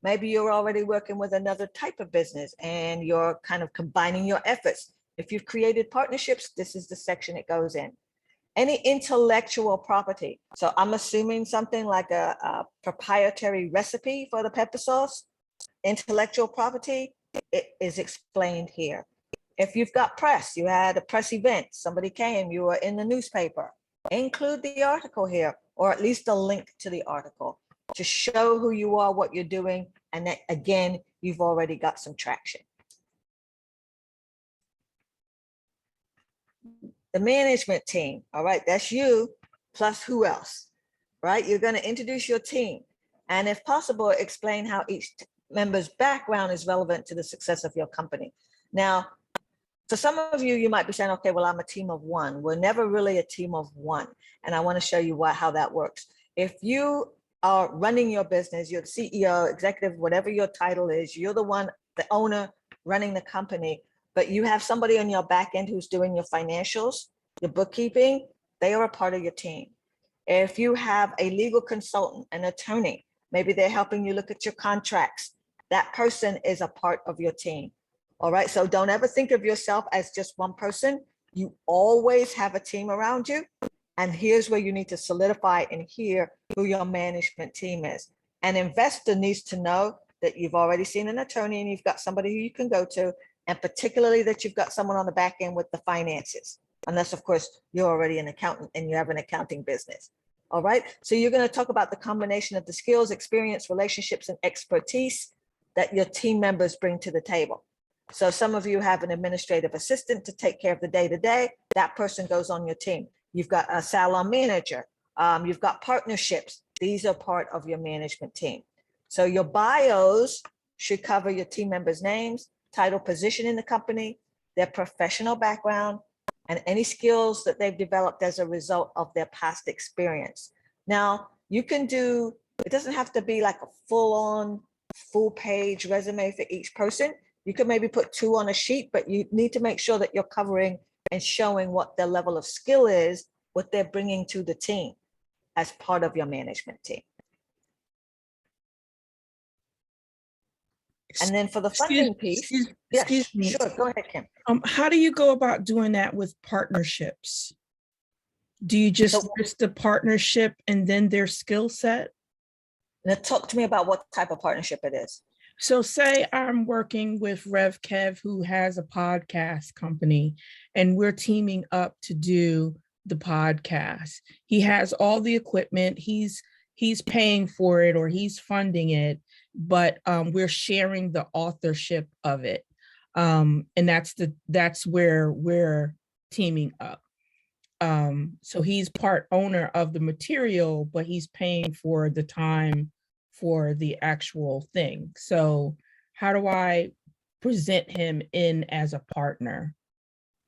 Maybe you're already working with another type of business and you're kind of combining your efforts. If you've created partnerships, this is the section it goes in. Any intellectual property. So I'm assuming something like a proprietary recipe for the pepper sauce. Intellectual property, it is explained here. If you've got press, you had a press event, somebody came, you were in the newspaper, include the article here, or at least a link to the article to show who you are, what you're doing, and that, again, you've already got some traction. The management team, all right, that's you plus who else, right? You're going to introduce your team, and if possible, explain how each member's background is relevant to the success of your company. Now, for some of you, you might be saying, okay, well, I'm a team of one. We're never really a team of one. And I want to show you how that works. If you are running your business, you're the CEO, executive, whatever your title is, you're the one, the owner running the company, but you have somebody on your back end who's doing your financials, your bookkeeping, they are a part of your team. If you have a legal consultant, an attorney, maybe they're helping you look at your contracts, that person is a part of your team. All right, so don't ever think of yourself as just one person. You always have a team around you. And here's where you need to solidify and hear who your management team is. An investor needs to know that you've already seen an attorney and you've got somebody who you can go to, and particularly that you've got someone on the back end with the finances, unless of course you're already an accountant and you have an accounting business. All right, so you're going to talk about the combination of the skills, experience, relationships, and expertise that your team members bring to the table. So some of you have an administrative assistant to take care of the day-to-day. That person goes on your team. You've got a salon manager. You've got partnerships. These are part of your management team. So your bios should cover your team members' names, title, position in the company, their professional background, and any skills that they've developed as a result of their past experience. Now, you can do, it doesn't have to be like a full-on, full-page resume for each person. You could maybe put 2 on a sheet, but you need to make sure that you're covering and showing what their level of skill is, what they're bringing to the team as part of your management team. And then for the funding piece, excuse me. Sure, go ahead, Kim. How do you go about doing that with partnerships? Do you just list the partnership and then their skill set? Now talk to me about what type of partnership it is. So say I'm working with Rev Kev, who has a podcast company, and we're teaming up to do the podcast. He has all the equipment, he's paying for it or he's funding it, but we're sharing the authorship of it. And that's where we're teaming up. So he's part owner of the material, but he's paying for the time for the actual thing. So how do I present him in as a partner?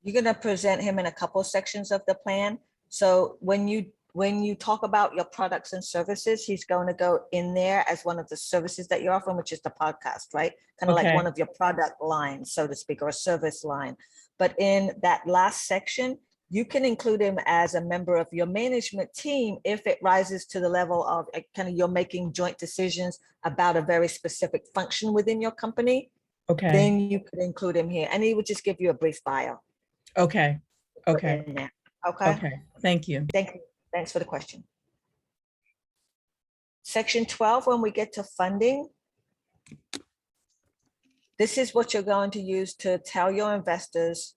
You're going to present him in a couple of sections of the plan. So when you talk about your products and services, he's going to go in there as one of the services that you're offering, which is the podcast, right? Kind of like one of your product lines, so to speak, or a service line. But in that last section, you can include him as a member of your management team if it rises to the level of kind of you're making joint decisions about a very specific function within your company. Okay. Then you could include him here, and he would just give you a brief bio. Okay. Okay. Okay. Okay. Thank you. Thank you. Thanks for the question. Section 12, when we get to funding, this is what you're going to use to tell your investors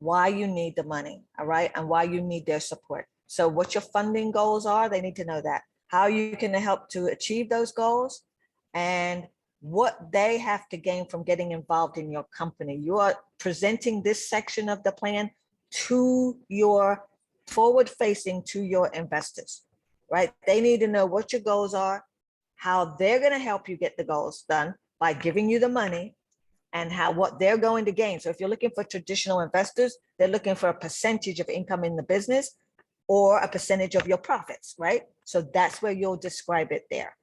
why you need the money, all right, and why you need their support. So what your funding goals are, they need to know that. How you can help to achieve those goals, and what they have to gain from getting involved in your company. You are presenting this section of the plan to your forward-facing to your investors, right? They need to know what your goals are, how they're going to help you get the goals done by giving you the money, and what they're going to gain. So if you're looking for traditional investors, they're looking for a percentage of income in the business or a percentage of your profits, right? So that's where you'll describe it there.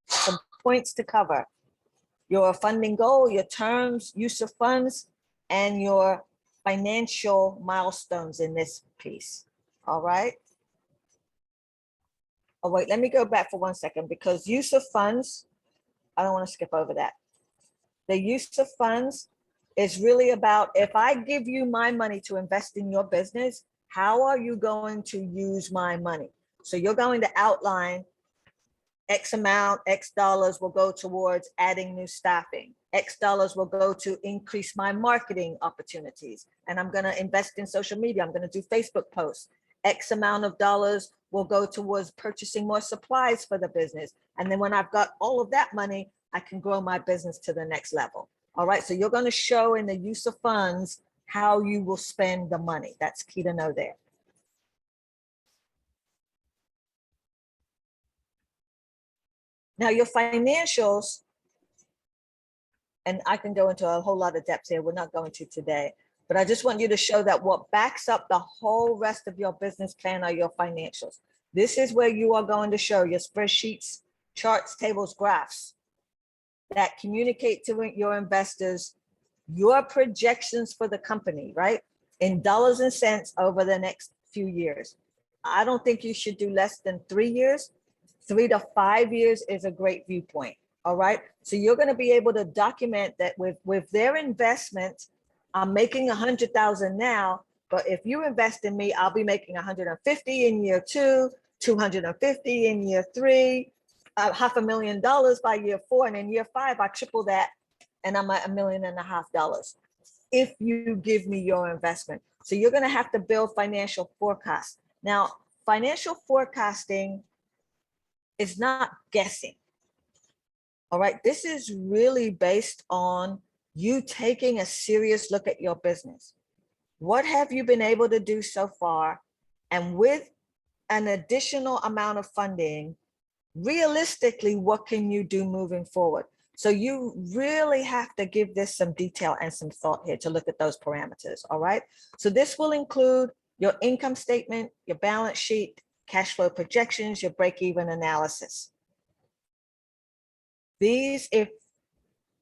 Some points to cover: your funding goal, your terms, use of funds, and your financial milestones in this piece. All right. Oh, wait, let me go back for 1 second, because use of funds, I don't want to skip over that. The use of funds is really about, if I give you my money to invest in your business, how are you going to use my money? So you're going to outline X amount, X dollars will go towards adding new staffing. X dollars will go to increase my marketing opportunities. And I'm going to invest in social media. I'm going to do Facebook posts. X amount of dollars will go towards purchasing more supplies for the business. And then when I've got all of that money, I can grow my business to the next level. All right. So you're going to show in the use of funds how you will spend the money. That's key to know there. Now your financials, and I can go into a whole lot of depth here, we're not going to today, but I just want you to show that what backs up the whole rest of your business plan are your financials. This is where you are going to show your spreadsheets, charts, tables, graphs that communicate to your investors your projections for the company, right? In dollars and cents over the next few years. I don't think you should do less than 3 years. 3 to 5 years is a great viewpoint. All right. So you're going to be able to document that with their investment, I'm making 100,000 now, but if you invest in me, I'll be making 150 in year 2, 250 in year 3, $500,000 by year 4, and in year 5, I triple that and I'm at $1.5 million if you give me your investment. So you're going to have to build financial forecasts. Now, financial forecasting is not guessing. All right, this is really based on you taking a serious look at your business. What have you been able to do so far? And with an additional amount of funding, realistically, what can you do moving forward? So you really have to give this some detail and some thought here to look at those parameters, all right? So this will include your income statement, your balance sheet, cash flow projections, your break-even analysis. These, if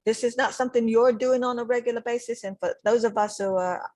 this is not something you're doing on a regular basis, and for those of us who are,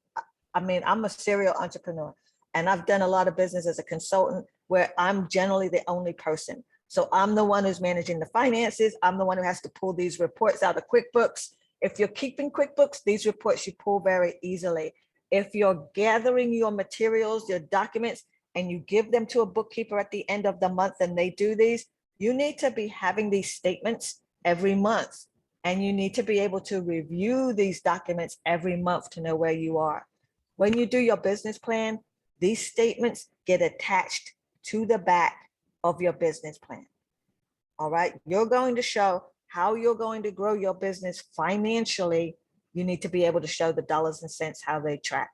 I mean, I'm a serial entrepreneur, and I've done a lot of business as a consultant where I'm generally the only person. So I'm the one who's managing the finances. I'm the one who has to pull these reports out of QuickBooks. If you're keeping QuickBooks, these reports you pull very easily. If you're gathering your materials, your documents, and you give them to a bookkeeper at the end of the month and they do these, you need to be having these statements every month. And you need to be able to review these documents every month to know where you are. When you do your business plan, these statements get attached to the back of your business plan. All right, you're going to show how you're going to grow your business financially. You need to be able to show the dollars and cents, how they track,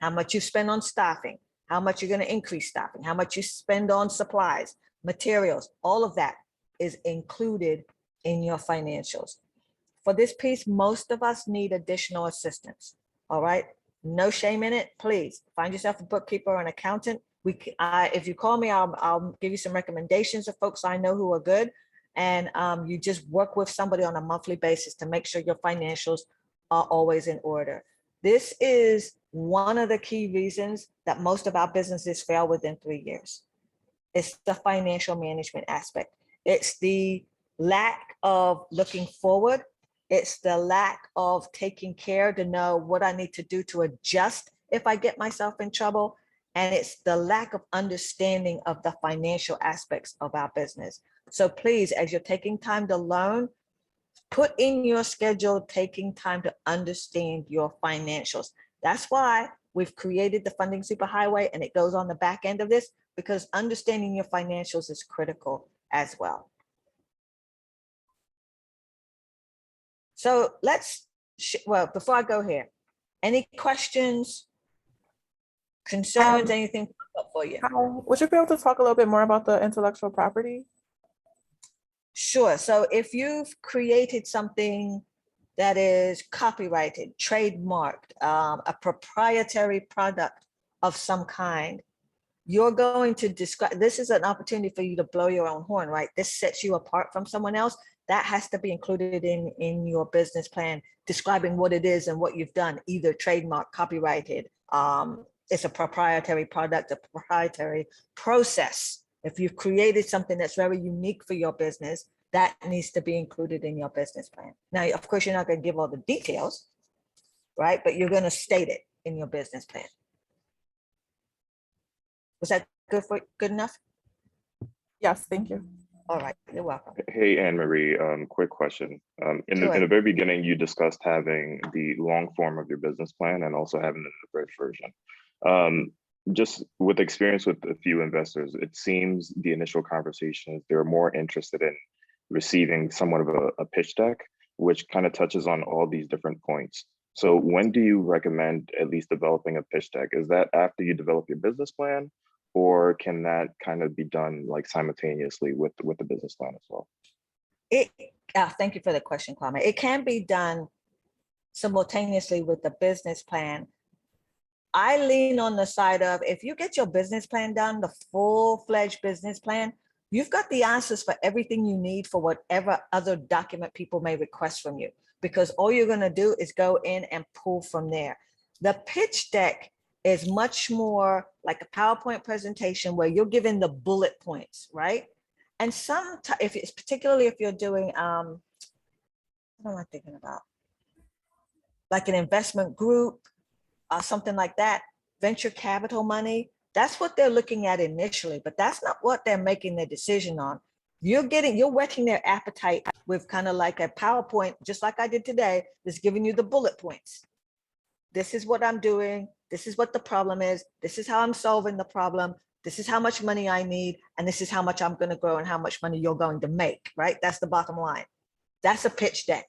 how much you spend on staffing, how much you're going to increase staffing, how much you spend on supplies, materials, all of that is included in your financials. For this piece, most of us need additional assistance. All right, no shame in it. Please find yourself a bookkeeper or an accountant. If you call me, I'll give you some recommendations of folks I know who are good. And you just work with somebody on a monthly basis to make sure your financials are always in order. This is one of the key reasons that most of our businesses fail within 3 years. It's the financial management aspect. It's the lack of looking forward. It's the lack of taking care to know what I need to do to adjust if I get myself in trouble. And it's the lack of understanding of the financial aspects of our business. So please, as you're taking time to learn, put in your schedule, taking time to understand your financials. That's why we've created the funding superhighway, and it goes on the back end of this, because understanding your financials is critical as well. So well, before I go here, any questions, concerns, anything for you? Would you be able to talk a little bit more about the intellectual property? Sure. So if you've created something that is copyrighted, trademarked, a proprietary product of some kind, you're going to describe, this is an opportunity for you to blow your own horn, right? This sets you apart from someone else. That has to be included in your business plan, describing what it is and what you've done, either trademark, copyrighted. It's a proprietary product, a proprietary process. If you've created something that's very unique for your business, that needs to be included in your business plan. Now, of course, you're not going to give all the details, right? But you're going to state it in your business plan. Was that good enough? Yes, thank you. All right, you're welcome. Hey, Anne Marie, quick question. In the very beginning, you discussed having the long form of your business plan and also having the abridged version. Just with experience with a few investors, it seems the initial conversations, they're more interested in receiving somewhat of a pitch deck, which kind of touches on all these different points. So when do you recommend at least developing a pitch deck? Is that after you develop your business plan, or can that kind of be done like simultaneously with the business plan as well? Thank you for the question, Kwame. It can be done simultaneously with the business plan. I lean on the side of, if you get your business plan done, the full-fledged business plan, you've got the answers for everything you need for whatever other document people may request from you, because all you're going to do is go in and pull from there. The pitch deck is much more like a PowerPoint presentation where you're given the bullet points, right? And if it's particularly if you're doing, what am I thinking about? Like an investment group, something like that, venture capital money, that's what they're looking at initially, but that's not what they're making their decision on. You're whetting their appetite with kind of like a PowerPoint, just like I did today, that's giving you the bullet points. This is what I'm doing. This is what the problem is. This is how I'm solving the problem. This is how much money I need. And this is how much I'm going to grow and how much money you're going to make, right? That's the bottom line. That's a pitch deck.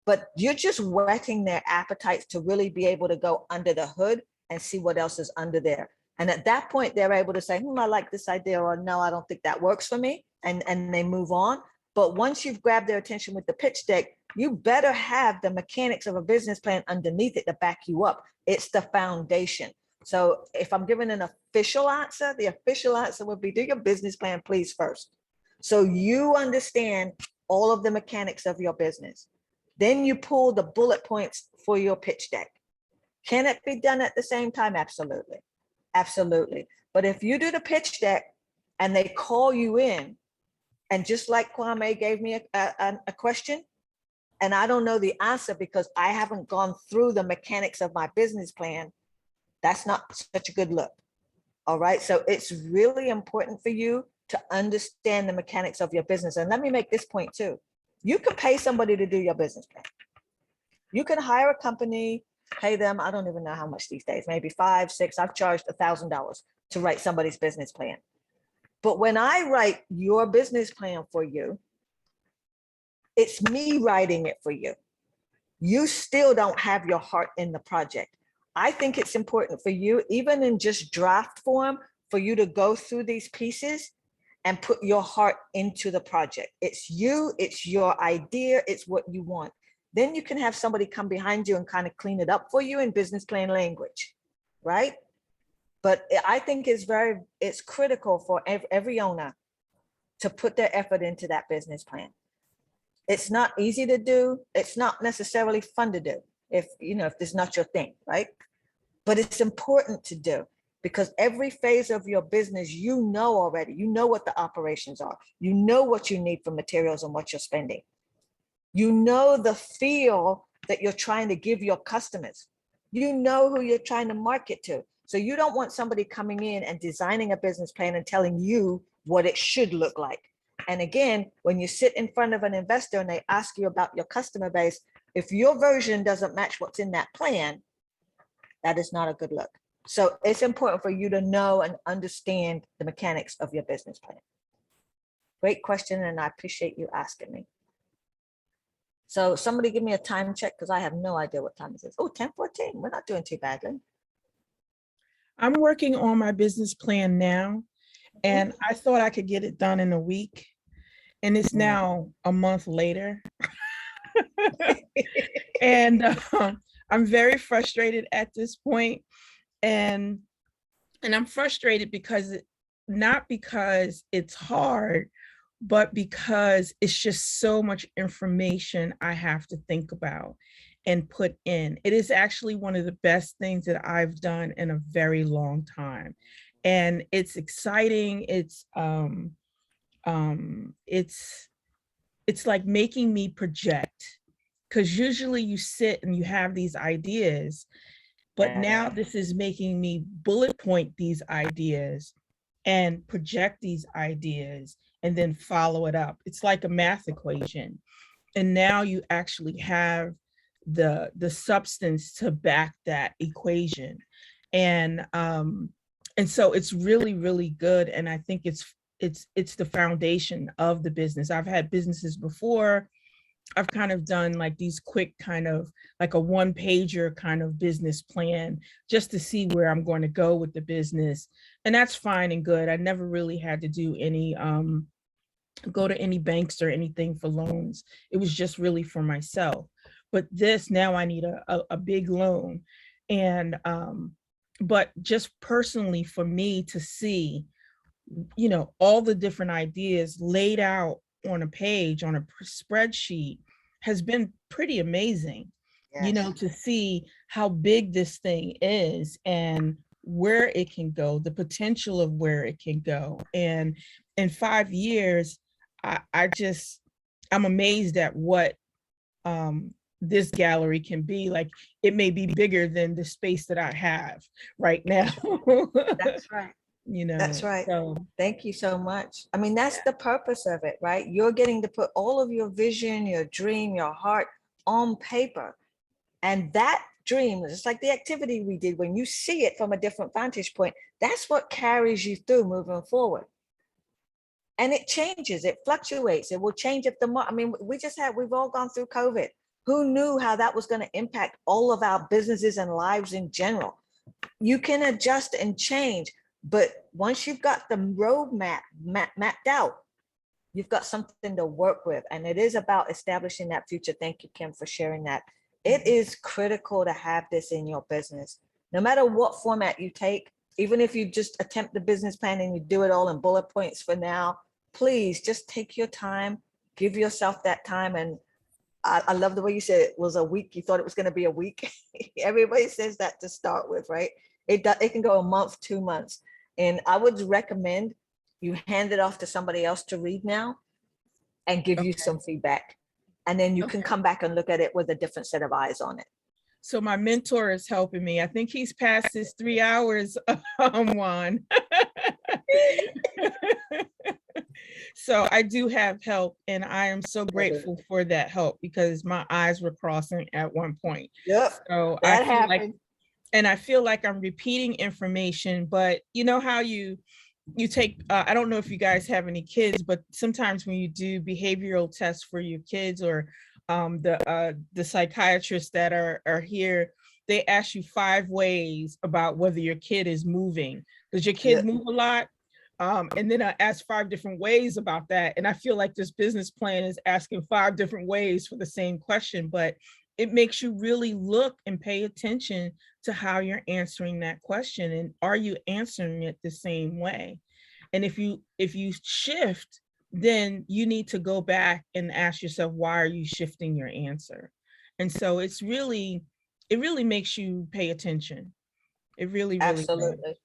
But you're just whetting their appetites to really be able to go under the hood and see what else is under there. And at that point, they're able to say, I like this idea, or no, I don't think that works for me. And they move on. But once you've grabbed their attention with the pitch deck, you better have the mechanics of a business plan underneath it to back you up. It's the foundation. So if I'm giving an official answer, the official answer would be, do your business plan, please, first. So you understand all of the mechanics of your business. Then you pull the bullet points for your pitch deck. Can it be done at the same time? Absolutely. Absolutely. But if you do the pitch deck and they call you in, and just like Kwame gave me a question, and I don't know the answer because I haven't gone through the mechanics of my business plan, that's not such a good look. All right. So it's really important for you to understand the mechanics of your business. And let me make this point too. You can pay somebody to do your business plan. You can hire a company, pay them, I don't even know how much these days, maybe $5, $6, I've charged $1,000 to write somebody's business plan. But when I write your business plan for you, it's me writing it for you. You still don't have your heart in the project. I think it's important for you, even in just draft form, for you to go through these pieces and put your heart into the project. It's you, it's your idea, it's what you want. Then you can have somebody come behind you and kind of clean it up for you in business plan language, right? But I think it's critical for every owner to put their effort into that business plan. It's not easy to do. It's not necessarily fun to do if it's not your thing, right? But it's important to do because every phase of your business, you know already, you know what the operations are. You know what you need for materials and what you're spending. You know the feel that you're trying to give your customers. You know who you're trying to market to. So you don't want somebody coming in and designing a business plan and telling you what it should look like. And again, when you sit in front of an investor and they ask you about your customer base, if your version doesn't match what's in that plan, that is not a good look. So it's important for you to know and understand the mechanics of your business plan. Great question, and I appreciate you asking me. So somebody give me a time check because I have no idea what time this is. Oh, 10:14. We're not doing too badly. I'm working on my business plan now, and I thought I could get it done in a week, and it's now a month later. And I'm very frustrated at this point, and I'm frustrated because not because it's hard, but because it's just so much information I have to think about and put in. It is actually one of the best things that I've done in a very long time. And it's exciting. It's like making me project, because usually you sit and you have these ideas, but now this is making me bullet point these ideas and project these ideas and then follow it up. It's like a math equation. And now you actually have the substance to back that equation. And so it's really, really good. And I think it's the foundation of the business. I've had businesses before. I've kind of done like these quick kind of like a one-pager kind of business plan just to see where I'm going to go with the business. And that's fine and good. I never really had to do any, go to any banks or anything for loans. It was just really for myself. But this, now I need a big loan. And, but just personally for me to see, all the different ideas laid out on a page, on a spreadsheet, has been pretty amazing. Yes. To see how big this thing is and where it can go, the potential of where it can go. And in 5 years, I'm amazed at what this gallery can be. Like, it may be bigger than the space that I have right now. That's right. you know. That's right. So Thank you so much. I mean, that's the purpose of it, right? You're getting to put all of your vision, your dream, your heart on paper. And that dream, just like the activity we did, when you see it from a different vantage point, that's what carries you through moving forward. And it changes, it fluctuates. It will change if I mean, we've all gone through COVID. Who knew how that was going to impact all of our businesses and lives in general? You can adjust and change, but once you've got the roadmap mapped out, you've got something to work with. And it is about establishing that future. Thank you, Kim, for sharing that. It is critical to have this in your business. No matter what format you take, even if you just attempt the business plan and you do it all in bullet points for now, please just take your time, give yourself that time. And I love the way you said it was a week. You thought it was going to be a week. Everybody says that to start with, right? It can go a month, 2 months. And I would recommend you hand it off to somebody else to read now and give you some feedback. And then you can come back and look at it with a different set of eyes on it. So my mentor is helping me. I think he's past his 3 hours, Juan. So I do have help, and I am so grateful for that help because my eyes were crossing at one point. Yep. So that I feel happened. like, and I feel like I'm repeating information, but you know how you take, I don't know if you guys have any kids, but sometimes when you do behavioral tests for your kids or the psychiatrists that are here, they ask you 5 ways about whether your kid is moving. Does your kid move a lot? And then I asked 5 different ways about that. And I feel like this business plan is asking 5 different ways for the same question, but it makes you really look and pay attention to how you're answering that question. And are you answering it the same way? And if you shift, then you need to go back and ask yourself, why are you shifting your answer? And so it really makes you pay attention. It really Absolutely. does.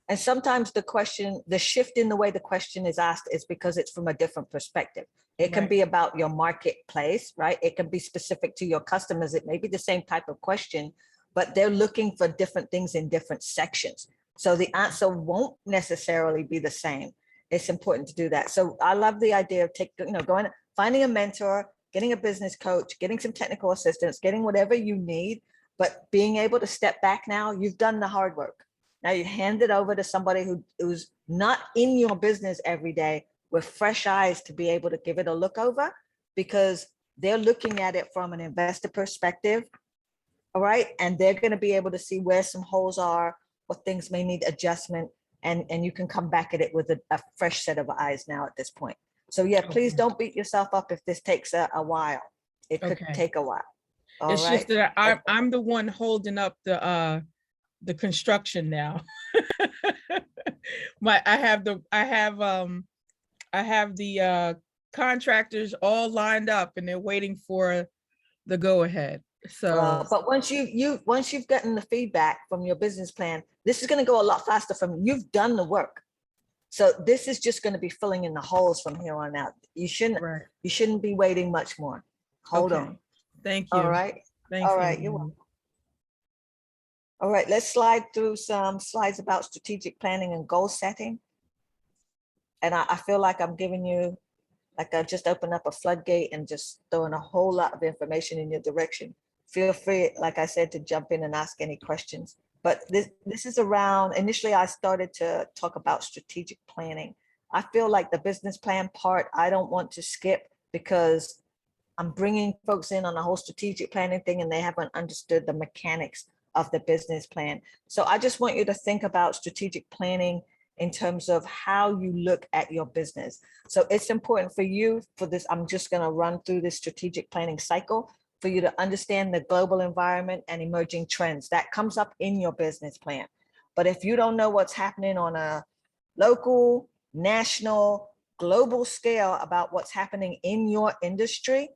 And sometimes the shift in the way the question is asked is because it's from a different perspective. It can be about your marketplace, right? It can be specific to your customers. It may be the same type of question, but they're looking for different things in different sections. So the answer won't necessarily be the same. It's important to do that. So I love the idea of going, finding a mentor, getting a business coach, getting some technical assistance, getting whatever you need, but being able to step back now. You've done the hard work. Now you hand it over to somebody who's not in your business every day with fresh eyes to be able to give it a look over, because they're looking at it from an investor perspective. All right. And they're going to be able to see where some holes are, what things may need adjustment. And you can come back at it with a fresh set of eyes now at this point. So yeah, please don't beat yourself up if this takes a while. It could take a while. It's just that I'm the one holding up the construction now. I have the contractors all lined up and they're waiting for the go ahead. So but once you've gotten the feedback from your business plan, this is going to go a lot faster you've done the work. So this is just going to be filling in the holes from here on out. You shouldn't be waiting much more. Hold on. Thank you. All right. Thanks, all right. You're welcome. All right, let's slide through some slides about strategic planning and goal setting. And I feel like I'm giving you, like I just opened up a floodgate and just throwing a whole lot of information in your direction. Feel free, like I said, to jump in and ask any questions. But this is around, initially I started to talk about strategic planning. I feel like the business plan part, I don't want to skip because I'm bringing folks in on the whole strategic planning thing and they haven't understood the mechanics of the business plan. So I just want you to think about strategic planning in terms of how you look at your business. So it's important for you for this. I'm just going to run through this strategic planning cycle for you to understand the global environment and emerging trends that comes up in your business plan. But if you don't know what's happening on a local, national, global scale about what's happening in your industry,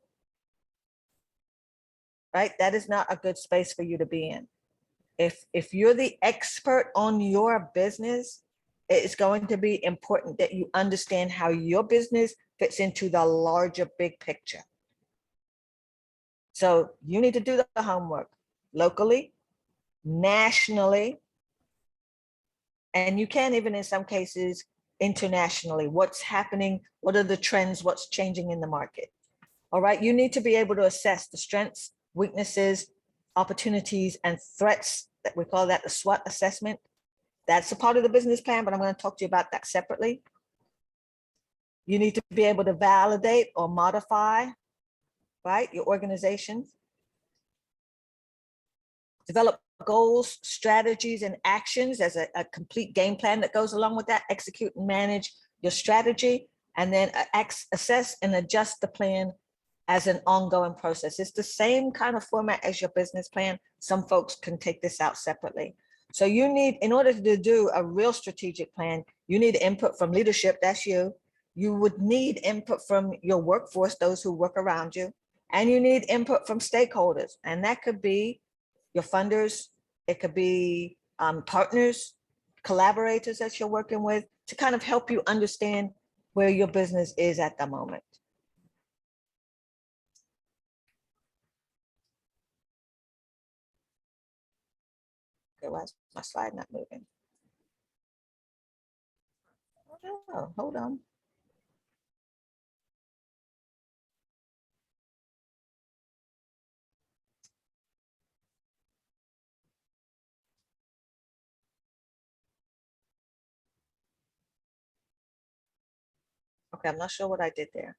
right? That is not a good space for you to be in. If you're the expert on your business, it's going to be important that you understand how your business fits into the larger big picture. So you need to do the homework locally, nationally, And you can even in some cases internationally, what's happening, what are the trends, what's changing in the market. All right, you need to be able to assess the strengths, weaknesses, opportunities, and threats. That we call that the SWOT assessment. That's a part of the business plan, but I'm going to talk to you about that separately. You need to be able to validate or modify, right, your organization. Develop goals, strategies, and actions as a complete game plan that goes along with that. Execute and manage your strategy, and then assess and adjust the plan as an ongoing process. It's the same kind of format as your business plan. Some folks can take this out separately. So you need, in order to do a real strategic plan, you need input from leadership, that's you. You would need input from your workforce, those who work around you, and you need input from stakeholders. And that could be your funders, it could be partners, collaborators that you're working with, to kind of help you understand where your business is at the moment. Okay, why is my slide not moving? Oh, hold on. Okay, I'm not sure what I did there.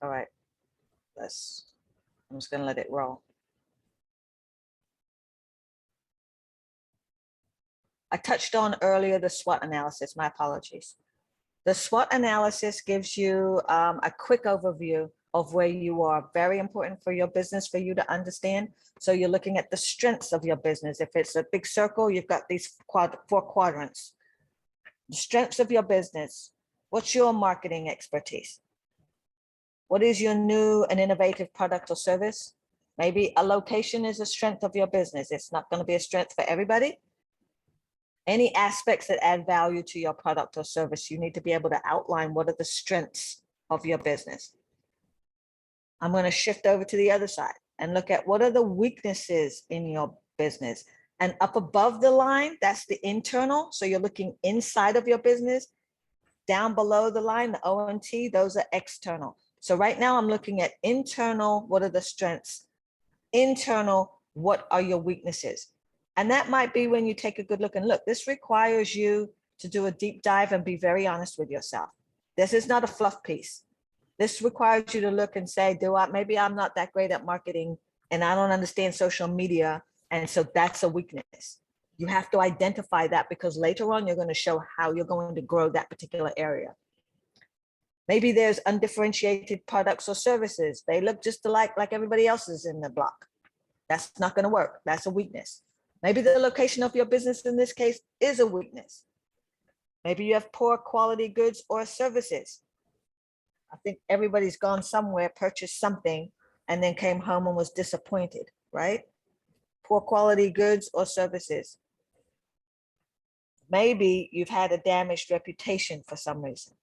All right, I'm just gonna let it roll. I touched on earlier the SWOT analysis, my apologies. The SWOT analysis gives you a quick overview of where you are. Very important for your business for you to understand. So you're looking at the strengths of your business. If it's a big circle, you've got these 4 quadrants. The strengths of your business. What's your marketing expertise? What is your new and innovative product or service? Maybe a location is a strength of your business. It's not going to be a strength for everybody. Any aspects that add value to your product or service, you need to be able to outline what are the strengths of your business. I'm going to shift over to the other side and look at what are the weaknesses in your business. And up above the line, that's the internal. So you're looking inside of your business. Down below the line, the O and T, those are external. So right now I'm looking at internal, what are the strengths? Internal, what are your weaknesses? And that might be when you take a good look and look. This requires you to do a deep dive and be very honest with yourself. This is not a fluff piece. This requires you to look and say, maybe I'm not that great at marketing and I don't understand social media. And so that's a weakness. You have to identify that because later on, you're going to show how you're going to grow that particular area. Maybe there's undifferentiated products or services. They look just alike like everybody else's in the block. That's not going to work. That's a weakness. Maybe the location of your business in this case is a weakness. Maybe you have poor quality goods or services. I think everybody's gone somewhere, purchased something, and then came home and was disappointed, right? Poor quality goods or services. Maybe you've had a damaged reputation for some reason.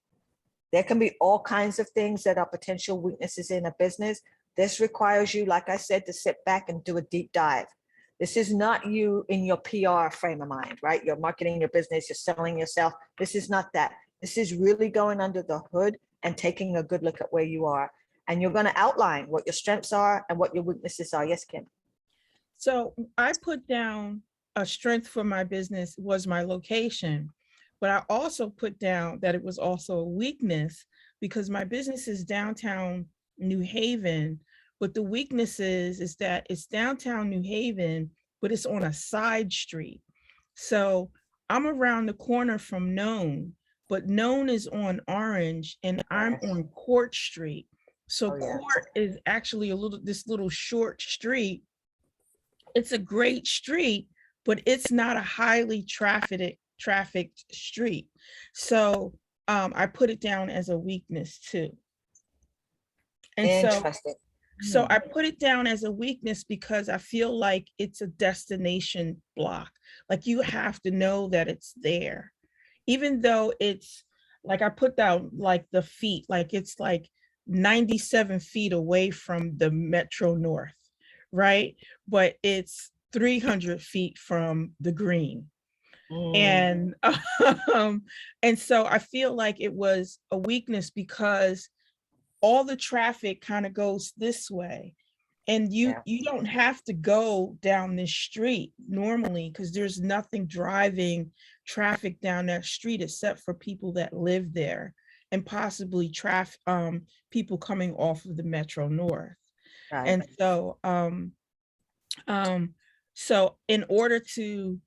There can be all kinds of things that are potential weaknesses in a business. This requires you, like I said, to sit back and do a deep dive. This is not you in your PR frame of mind, right? You're marketing your business, you're selling yourself. This is not that. This is really going under the hood and taking a good look at where you are. And you're going to outline what your strengths are and what your weaknesses are. Yes, Kim. So I put down a strength for my business was my location, but I also put down that it was also a weakness because my business is downtown New Haven, but the weakness is that it's downtown New Haven, but it's on a side street. So I'm around the corner from Known, but Known is on Orange and I'm on Court Street. So Court is actually this little short street. It's a great street, but it's not a highly trafficked street. So I put it down as a weakness too. And so I put it down as a weakness because I feel like it's a destination block. Like you have to know that it's there, even though it's like I put down like the feet, like it's like 97 feet away from the Metro North, right? But it's 300 feet from the green. And and so I feel like it was a weakness because all the traffic kind of goes this way, and you don't have to go down this street normally because there's nothing driving traffic down that street except for people that live there and possibly people coming off of the Metro North. Right. And so in order to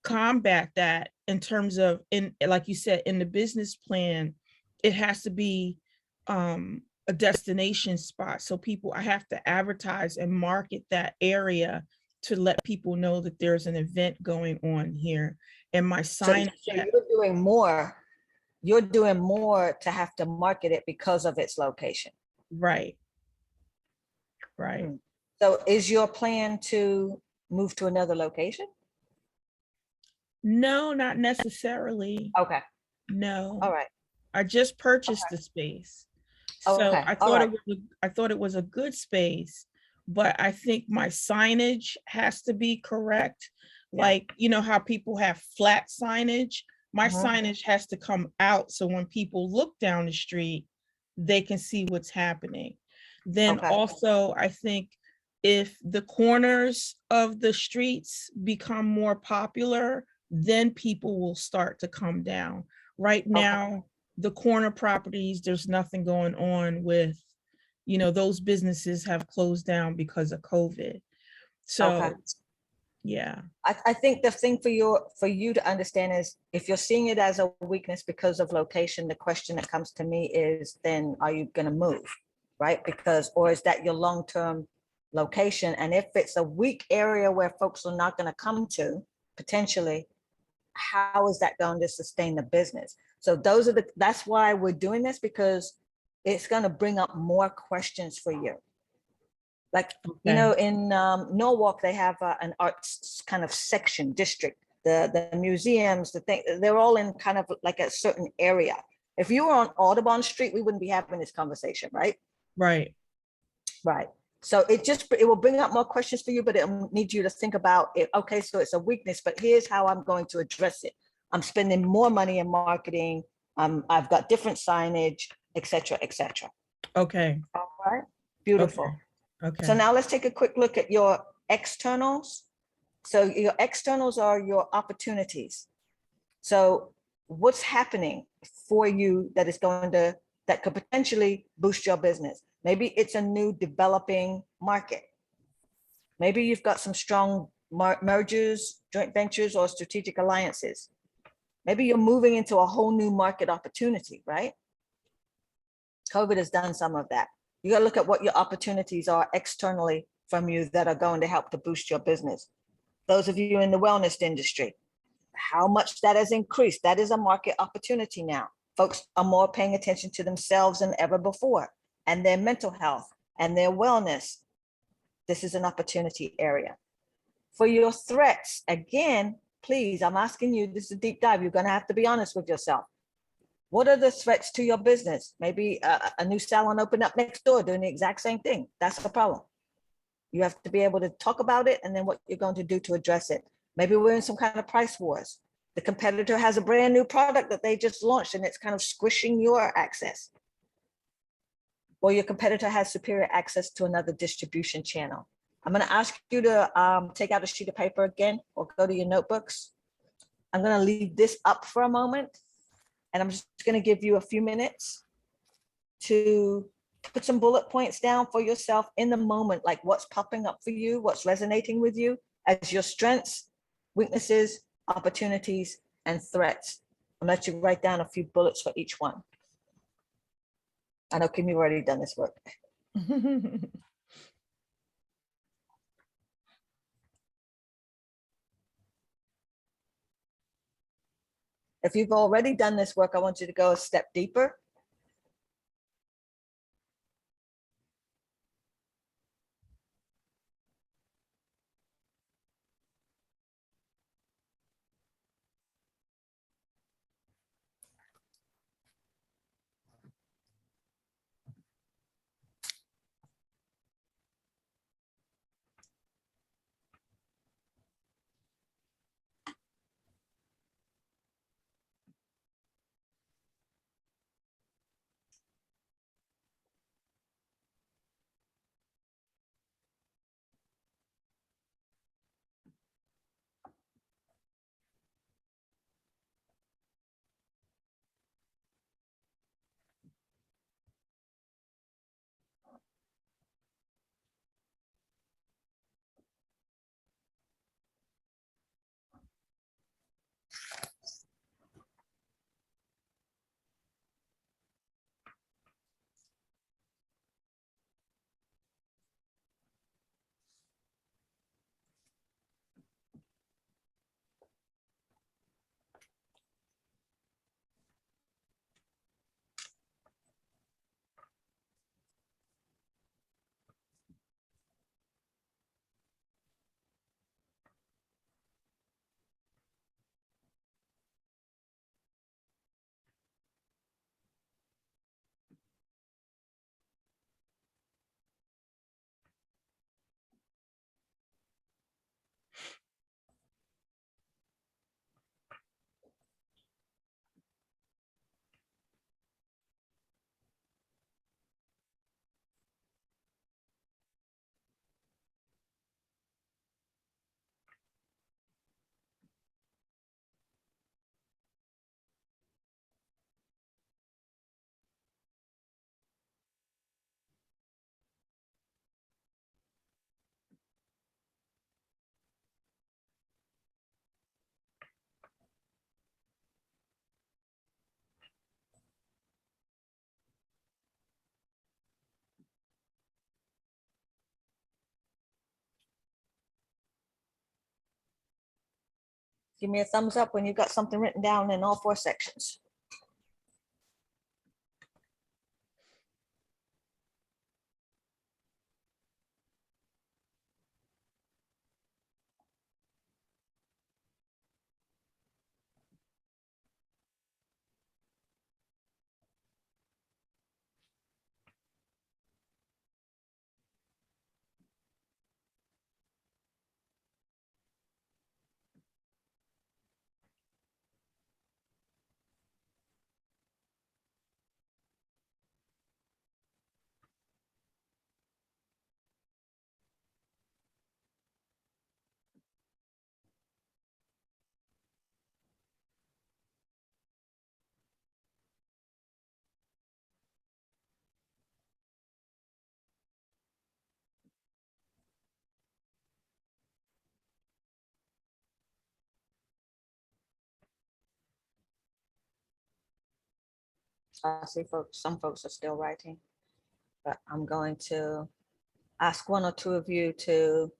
combat that in terms of, like you said, in the business plan, it has to be a destination spot. So I have to advertise and market that area to let people know that there's an event going on here. And my sign. So you're doing more to have to market it because of its location. Right. So is your plan to move to another location? No, not necessarily. Okay. No. All right. I just purchased the space. So Okay. I thought it was a good space, but I think my signage has to be correct. Like, you know how people have flat signage? My signage has to come out so when people look down the street, they can see what's happening. Then also, I think if the corners of the streets become more popular, then people will start to come down. Right now, the corner properties, there's nothing going on with, those businesses have closed down because of COVID. So, yeah. I think the thing for you to understand is if you're seeing it as a weakness because of location, the question that comes to me is then are you going to move, right? Or is that your long-term location? And if it's a weak area where folks are not going to come to, potentially, how is that going to sustain the business? So that's why we're doing this, because it's going to bring up more questions for you. Like, in Norwalk, they have an arts kind of section district, the museums, they're all in kind of like a certain area. If you were on Audubon Street, we wouldn't be having this conversation, right? Right. So it will bring up more questions for you, but it needs you to think about it. Okay, so it's a weakness, but here's how I'm going to address it. I'm spending more money in marketing. I've got different signage, et cetera, et cetera. Okay. All right. Beautiful. Okay. So now let's take a quick look at your externals. So your externals are your opportunities. So what's happening for you that could potentially boost your business? Maybe it's a new developing market. Maybe you've got some strong mergers, joint ventures, or strategic alliances. Maybe you're moving into a whole new market opportunity, right? COVID has done some of that. You got to look at what your opportunities are externally from you that are going to help to boost your business. Those of you in the wellness industry, how much that has increased. That is a market opportunity now. Folks are more paying attention to themselves than ever before, and their mental health and their wellness. This is an opportunity area. For your threats, again, please, I'm asking you, this is a deep dive. You're going to have to be honest with yourself. What are the threats to your business? Maybe a new salon opened up next door doing the exact same thing. That's the problem. You have to be able to talk about it and then what you're going to do to address it. Maybe we're in some kind of price wars. The competitor has a brand new product that they just launched and it's kind of squishing your access. Or your competitor has superior access to another distribution channel. I'm going to ask you to take out a sheet of paper again or go to your notebooks. I'm going to leave this up for a moment. And I'm just going to give you a few minutes to put some bullet points down for yourself in the moment, like what's popping up for you, what's resonating with you as your strengths, weaknesses, opportunities, and threats. I'll let you write down a few bullets for each one. I know, Kim, you've already done this work. If you've already done this work, I want you to go a step deeper. Give me a thumbs up when you've got something written down in all 4 sections. I see folks, some folks are still writing, but I'm going to ask 1 or 2 of you to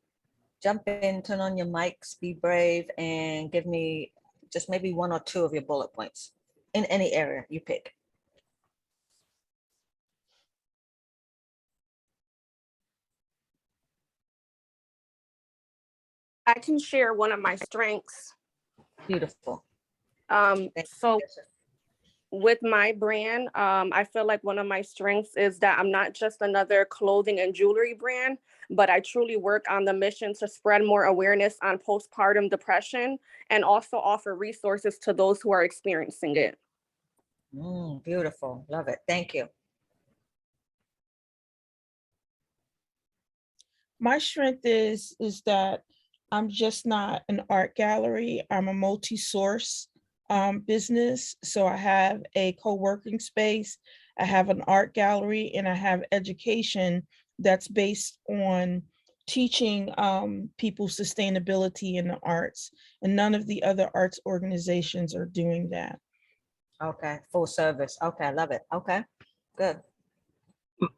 jump in, turn on your mics, be brave, and give me just maybe 1 or 2 of your bullet points in any area you pick. I can share one of my strengths. Beautiful. So with my brand, I feel like one of my strengths is that I'm not just another clothing and jewelry brand, but I truly work on the mission to spread more awareness on postpartum depression and also offer resources to those who are experiencing it. Beautiful. Love it. Thank you. My strength is that I'm just not an art gallery. I'm a multi-source business. So I have a co-working space, I have an art gallery, and I have education that's based on teaching people sustainability in the arts. And none of the other arts organizations are doing that. Okay, full service. Okay, I love it. Okay, good.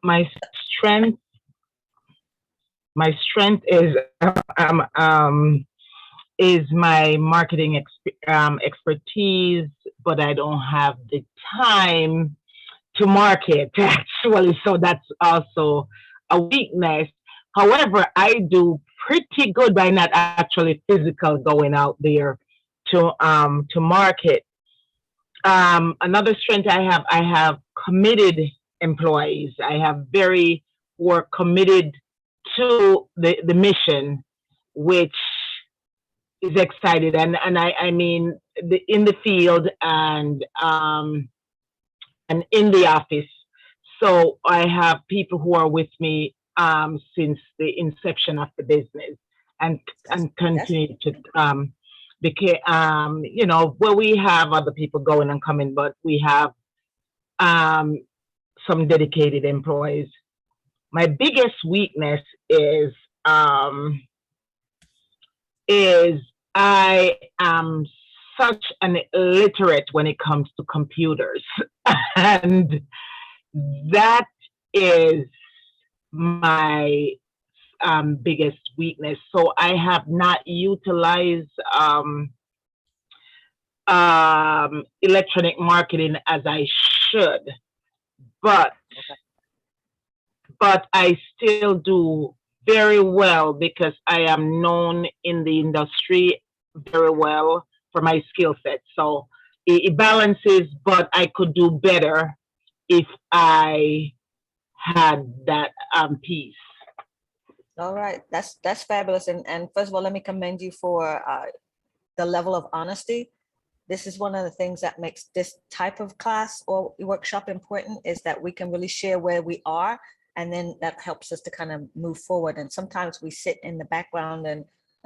My strength is my marketing expertise, but I don't have the time to market actually. So that's also a weakness. However, I do pretty good by not actually physical going out there to market. Another strength I have committed employees. I have who are committed to the mission, which is excited, and I mean in the field and in the office. So I have people who are with me since the inception of the business, and continue to because well, we have other people going and coming, but we have some dedicated employees. My biggest weakness is I am such an illiterate when it comes to computers. And that is my biggest weakness. So I have not utilized electronic marketing as I should, but I still do very well because I am known in the industry very well for my skill set. So it balances, but I could do better if I had that piece. All right, that's fabulous. And first of all, let me commend you for the level of honesty. This is one of the things that makes this type of class or workshop important, is that we can really share where we are, and then that helps us to kind of move forward. And sometimes we sit in the background and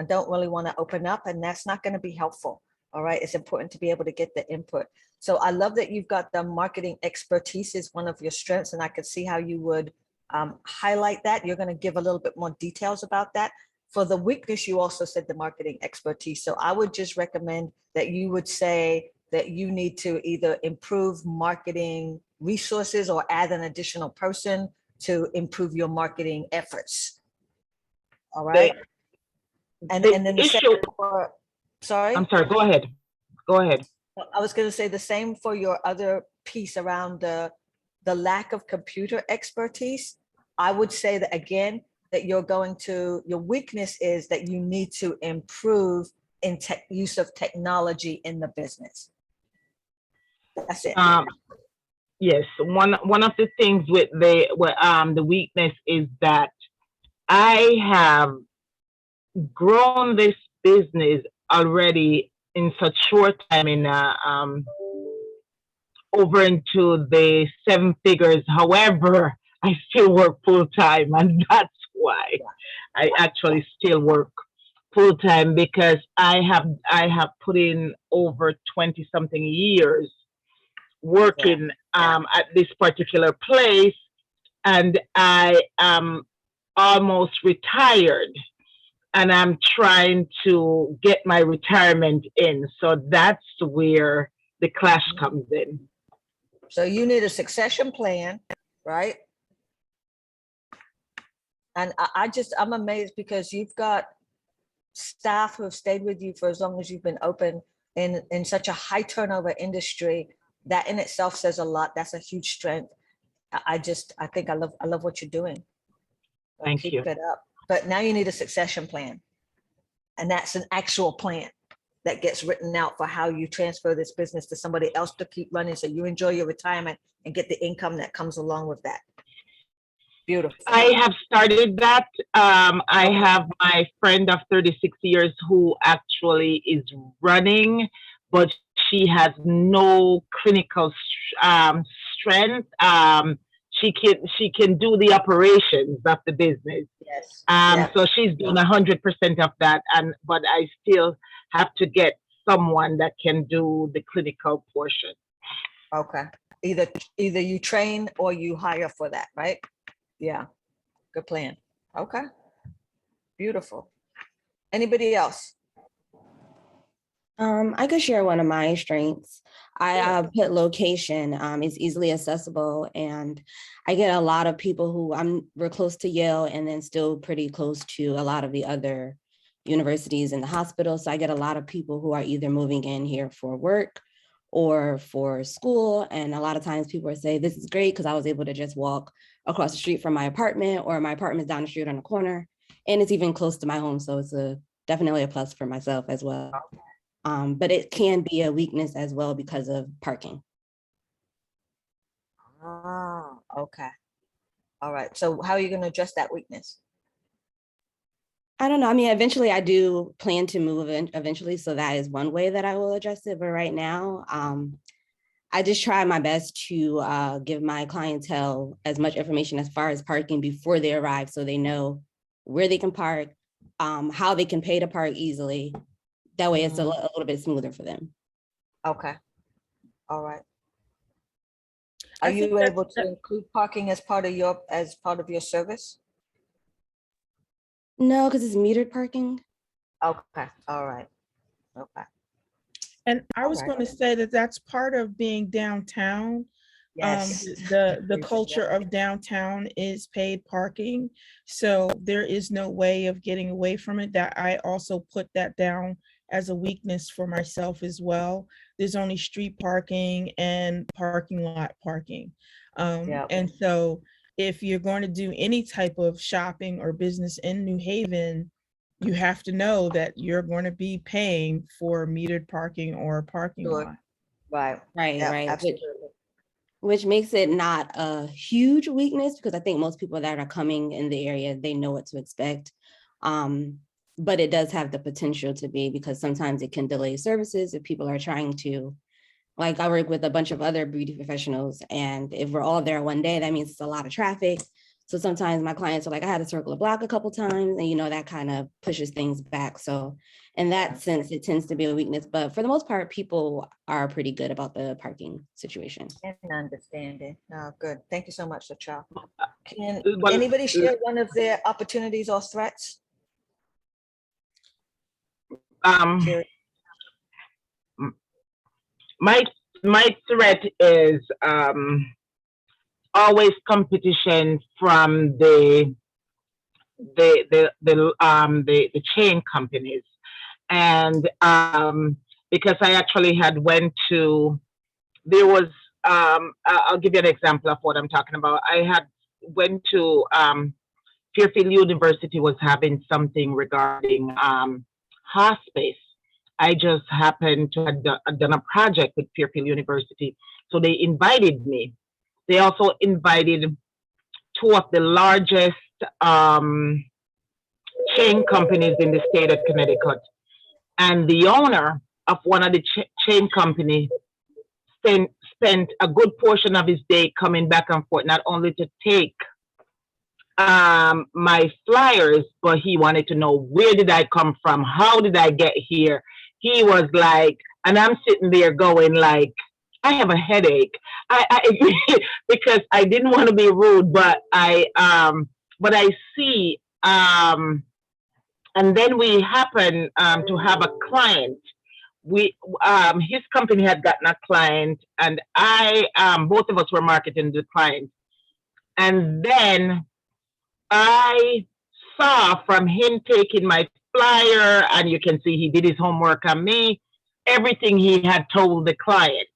don't really want to open up, and that's not going to be helpful. All right, it's important to be able to get the input. So I love that you've got the marketing expertise is one of your strengths, and I could see how you would highlight that. You're going to give a little bit more details about that. For the weakness, you also said the marketing expertise. So I would just recommend that you would say that you need to either improve marketing resources or add an additional person to improve your marketing efforts. All right. And then the second part, Sorry? I'm sorry, go ahead. Go ahead. I was going to say the same for your other piece around the lack of computer expertise. I would say that again, that your weakness is that you need to improve in use of technology in the business. That's it. Yes, one of the things with the weakness is that I have grown this business already in such short time in over into the 7 figures. However, I still work full time, and that's why I actually still work full time, because I have put in over 20 something years working at this particular place, and I am almost retired, and I'm trying to get my retirement in. So that's where the clash comes in. So you need a succession plan, right? And I'm amazed because you've got staff who have stayed with you for as long as you've been open in such a high turnover industry. That in itself says a lot. That's a huge strength. I think I love what you're doing. Thank you. Keep it up. But now you need a succession plan. And that's an actual plan that gets written out for how you transfer this business to somebody else to keep running, so you enjoy your retirement and get the income that comes along with that. Beautiful. I have started that. I have my friend of 36 years who actually is running, but she has no clinical strength. She can do the operations of the business. Yes. So she's doing 100% of that, but I still have to get someone that can do the clinical portion. Okay. Either you train or you hire for that, right? Yeah. Good plan. Okay. Beautiful. Anybody else? I could share one of my strengths. I put location. It's easily accessible, and I get a lot of people who we're close to Yale, and then still pretty close to a lot of the other universities and the hospital. So I get a lot of people who are either moving in here for work or for school. And a lot of times people say, this is great because I was able to just walk across the street from my apartment, or my apartment's down the street on the corner, and it's even close to my home. So it's definitely a plus for myself as well. But it can be a weakness as well because of parking. Oh, okay. All right. So how are you going to address that weakness? I don't know. I mean, eventually I do plan to move eventually. So that is one way that I will address it. But right now, I just try my best to give my clientele as much information as far as parking before they arrive, so they know where they can park, how they can pay to park easily. That way it's a little bit smoother for them. Okay. All right. Are you able to include parking as part of your service? No, because it's metered parking. Okay. All right. Okay. And I was going to say that that's part of being downtown. Yes. The culture of downtown is paid parking. So there is no way of getting away from it. That I also put that down as a weakness for myself as well. There's only street parking and parking lot parking. And so if you're going to do any type of shopping or business in New Haven, you have to know that you're going to be paying for metered parking or a parking lot. Right. Which makes it not a huge weakness, because I think most people that are coming in the area, they know what to expect. But it does have the potential to be, because sometimes it can delay services if people are trying to, like I work with a bunch of other beauty professionals, and if we're all there one day, that means it's a lot of traffic. So sometimes my clients are like, I had to circle a block a couple times, and that kind of pushes things back. So in that sense, it tends to be a weakness, but for the most part, people are pretty good about the parking situation. And understanding. Oh, good. Thank you so much, Latrell. Can anybody share one of their opportunities or threats? My threat is always competition from the chain companies, And because I actually had went to, there was, I'll give you an example of what I'm talking about. I had went to Fairfield University was having something regarding hospice. I just happened to have done a project with Fairfield University. So they invited me. They also invited two of the largest chain companies in the state of Connecticut. And the owner of one of the chain companies spent a good portion of his day coming back and forth, not only to take my flyers, but he wanted to know, where did I come from? How did I get here? He was like, and I'm sitting there going like, I have a headache. I because I didn't want to be rude, but I see, and then we happen to have a client. His company had gotten a client, and both of us were marketing the client. And then I saw from him taking my flyer, and you can see he did his homework on me, everything he had told the client.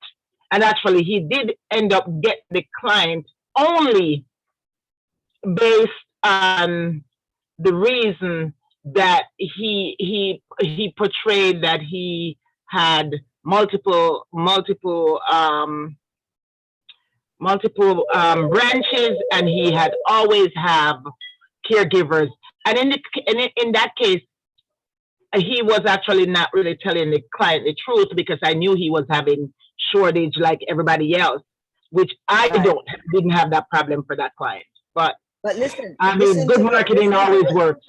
And actually, he did end up getting the client only based on the reason that he portrayed that he had multiple branches, and he had always have caregivers. And in that case, he was actually not really telling the client the truth, because I knew he was having shortage like everybody else, which I didn't have that problem for that client. But listen, I mean, good marketing always works.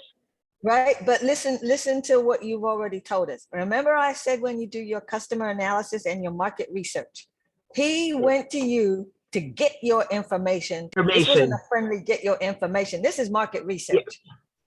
Right, but listen to what you've already told us. Remember, I said when you do your customer analysis and your market research, he went to you to get your information. This wasn't a friendly get your information. This is market research. Yes.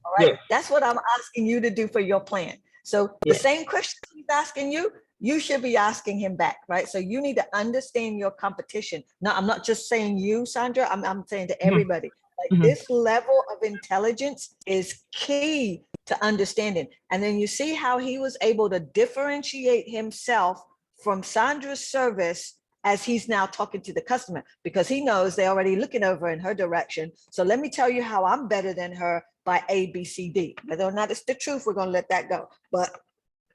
All right, that's what I'm asking you to do for your plan. So the same question he's asking you, you should be asking him back, right? So you need to understand your competition. No, I'm not just saying you, Sandra. I'm saying to everybody. Like this level of intelligence is key to understanding. And then you see how he was able to differentiate himself from Sandra's service as he's now talking to the customer, because he knows they're already looking over in her direction. So let me tell you how I'm better than her by A, B, C, D. Whether or not it's the truth, we're gonna let that go. But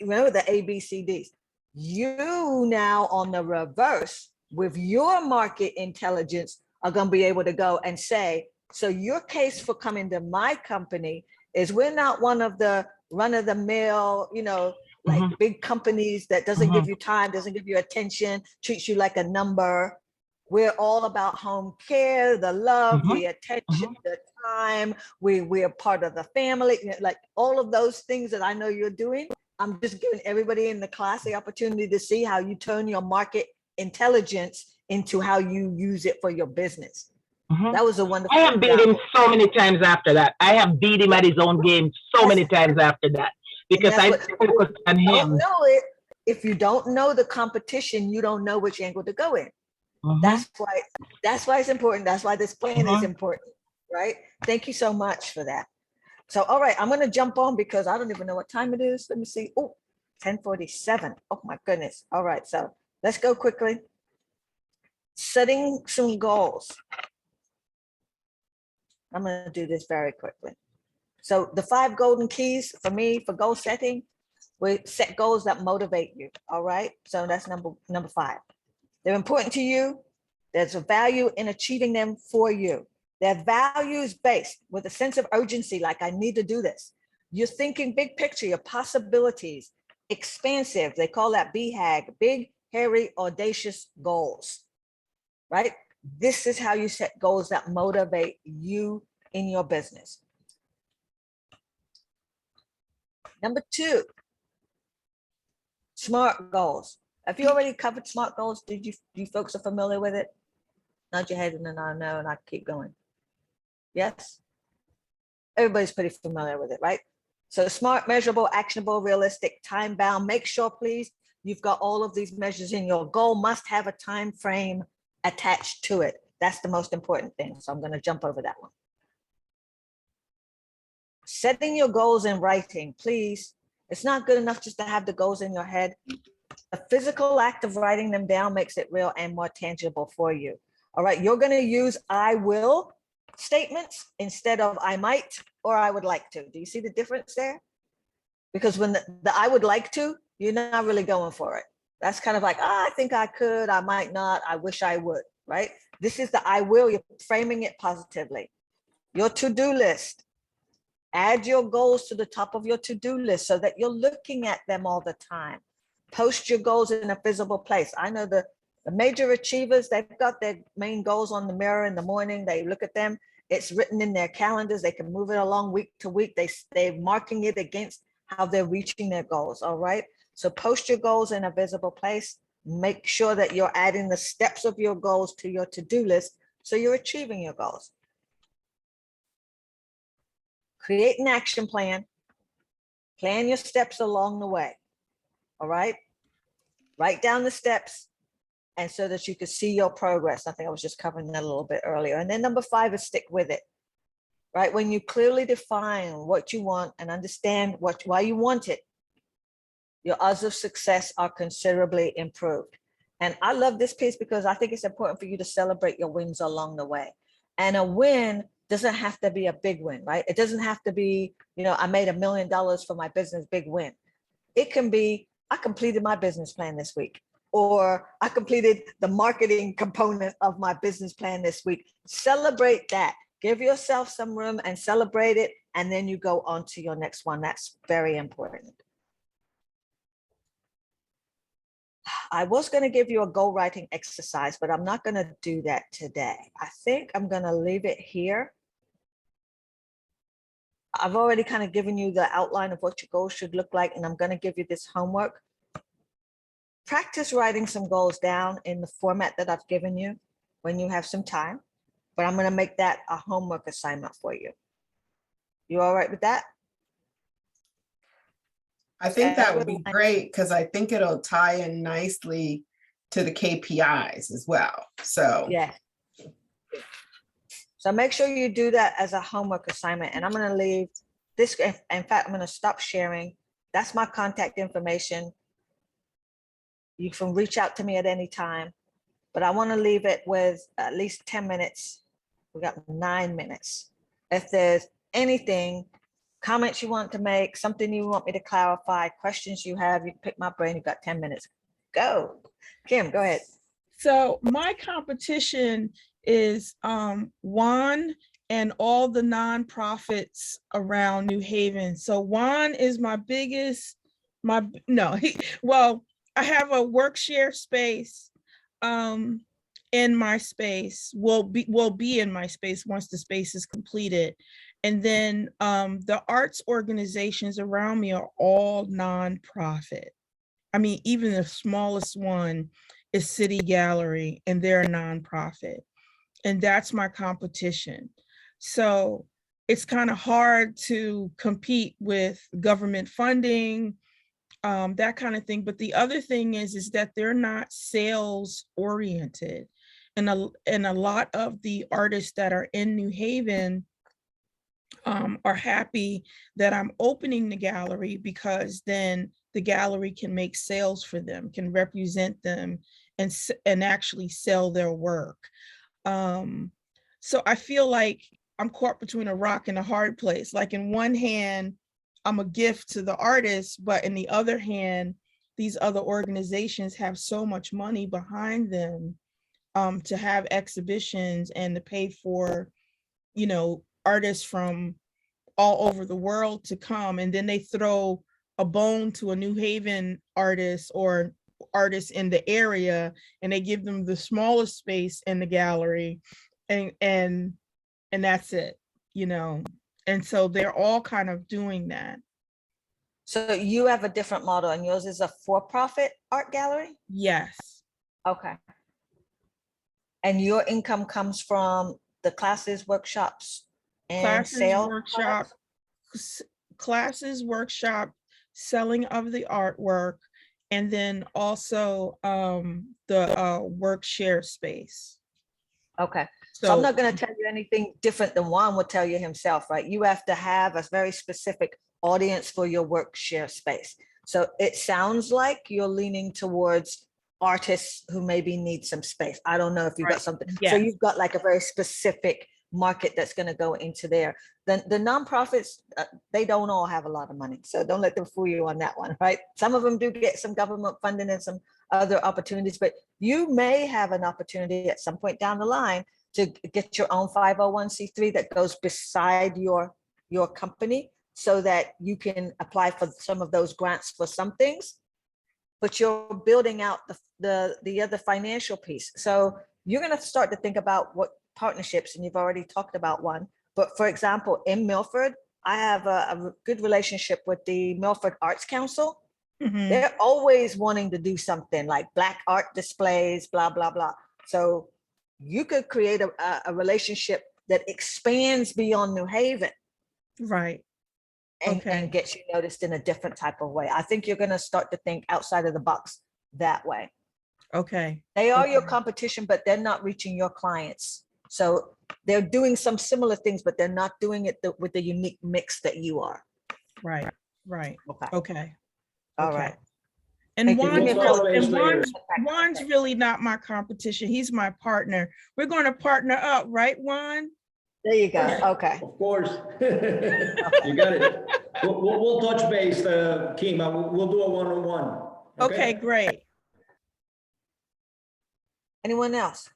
remember the A, B, C, Ds. You now on the reverse with your market intelligence are gonna be able to go and say, so your case for coming to my company is we're not one of the run-of-the-mill, like big companies that doesn't give you time, doesn't give you attention, treats you like a number. We're all about home care, the love, the attention, the time. We're part of the family, like all of those things that I know you're doing. I'm just giving everybody in the class the opportunity to see how you turn your market intelligence into how you use it for your business. That was a wonderful. I have beat him so many times after that. I have beat him at his own game so many times after that, because I focused on him. Don't know it. If you don't know the competition, you don't know which angle to go in. That's why it's important. That's why this plan is important, right? Thank you so much for that. So, all right, I'm going to jump on because I don't even know what time it is. Let me see. Oh, 10:47. Oh my goodness. All right, so let's go quickly. Setting some goals. I'm going to do this very quickly. So the 5 golden keys for me for goal setting, we set goals that motivate you. All right. So that's number 5. They're important to you. There's a value in achieving them for you. They're values based with a sense of urgency, like I need to do this. You're thinking big picture, your possibilities, expansive. They call that BHAG, big, hairy, audacious goals, right? This is how you set goals that motivate you in your business. Number 2, SMART goals. Have you already covered SMART goals? Did you folks are familiar with it? Nod your head and then I know, and I keep going. Yes? Everybody's pretty familiar with it, right? So SMART, measurable, actionable, realistic, time bound. Make sure, please, you've got all of these measures in your goal. Must have a time frame attached to it. That's the most important thing. So I'm going to jump over that one. Setting your goals in writing, please. It's not good enough just to have the goals in your head. The physical act of writing them down makes it real and more tangible for you. All right, you're going to use I will statements instead of I might or I would like to. Do you see the difference there? Because when the I would like to, you're not really going for it. That's kind of like, I think I could, I might not, I wish I would, right? This is the I will, you're framing it positively. Your to-do list. Add your goals to the top of your to-do list so that you're looking at them all the time. Post your goals in a visible place. I know the major achievers, they've got their main goals on the mirror in the morning. They look at them. It's written in their calendars. They can move it along week to week. They're marking it against how they're reaching their goals, all right? So post your goals in a visible place. Make sure that you're adding the steps of your goals to your to-do list so you're achieving your goals. Create an action plan. Plan your steps along the way, all right? Write down the steps and so that you can see your progress. I think I was just covering that a little bit earlier. And then number 5 is stick with it, right? When you clearly define what you want and understand why you want it, your odds of success are considerably improved. And I love this piece because I think it's important for you to celebrate your wins along the way. And a win doesn't have to be a big win, right? It doesn't have to be, I made $1 million for my business, big win. It can be, I completed my business plan this week, or I completed the marketing component of my business plan this week. Celebrate that. Give yourself some room and celebrate it. And then you go on to your next one. That's very important. I was going to give you a goal writing exercise, but I'm not going to do that today. I think I'm going to leave it here. I've already kind of given you the outline of what your goals should look like, and I'm going to give you this homework. Practice writing some goals down in the format that I've given you when you have some time, but I'm going to make that a homework assignment for you. You all right with that? I think that would be great because I think it'll tie in nicely to the KPIs as well. So yeah. So make sure you do that as a homework assignment. And I'm going to leave this. In fact, I'm going to stop sharing. That's my contact information. You can reach out to me at any time, but I want to leave it with at least 10 minutes. We got 9 minutes. If there's anything, comments you want to make, something you want me to clarify, questions you have, you can pick my brain. You've got 10 minutes. Go. Kim, go ahead. So my competition is Juan and all the nonprofits around New Haven. So Juan is my biggest, well, I have a work share space in my space, will be in my space once the space is completed. And then the arts organizations around me are all nonprofit. I mean, even the smallest one is City Gallery, and they're a nonprofit. And that's my competition. So it's kind of hard to compete with government funding, that kind of thing. But the other thing is that they're not sales oriented. And a lot of the artists that are in New Haven are happy that I'm opening the gallery, because then the gallery can make sales for them, can represent them and actually sell their work. So I feel like I'm caught between a rock and a hard place. Like in one hand, I'm a gift to the artists, but in the other hand, these other organizations have so much money behind them to have exhibitions and to pay for, artists from all over the world to come. And then they throw a bone to a New Haven artist or artists in the area, and they give them the smallest space in the gallery, and that's it, and so they're all kind of doing that. So you have a different model, and yours is a for-profit art gallery? Yes. Okay. And your income comes from the classes, workshops, and sale? Classes, workshop, selling of the artwork, and then also the work share space. Okay. So I'm not going to tell you anything different than Juan would tell you himself, right? You have to have a very specific audience for your work share space. So it sounds like you're leaning towards artists who maybe need some space. I don't know if you've got something. So Yeah. you've got like a very specific market that's going to go into there. The nonprofits, they don't all have a lot of money. So don't let them fool you on that one, right? Some of them do get some government funding and some other opportunities, but you may have an opportunity at some point down the line to get your own 501c3 that goes beside your company so that you can apply for some of those grants for some things, but you're building out the other financial piece. So you're going to start to think about what partnerships, and you've already talked about one. But for example, in Milford, I have a good relationship with the Milford Arts Council. Mhm. They're always wanting to do something like Black art displays, blah, blah, blah. So you could create a relationship that expands beyond New Haven Right. and Okay. gets you noticed in a different type of way. I think you're going to start to think outside of the box that way. Okay. They are your Okay. competition, but they're not reaching your clients. So they're doing some similar things, but they're not doing it with the unique mix that you are. Right. Right. Okay. Okay. All Okay. right. And Thank you. Juan, We'll touch base later. Juan's really not my competition. He's my partner. We're going to partner up, right, Juan? There you go. Okay. Of course. You got it. We'll touch base, Kim. We'll do a one-on-one. Okay, great. Anyone else?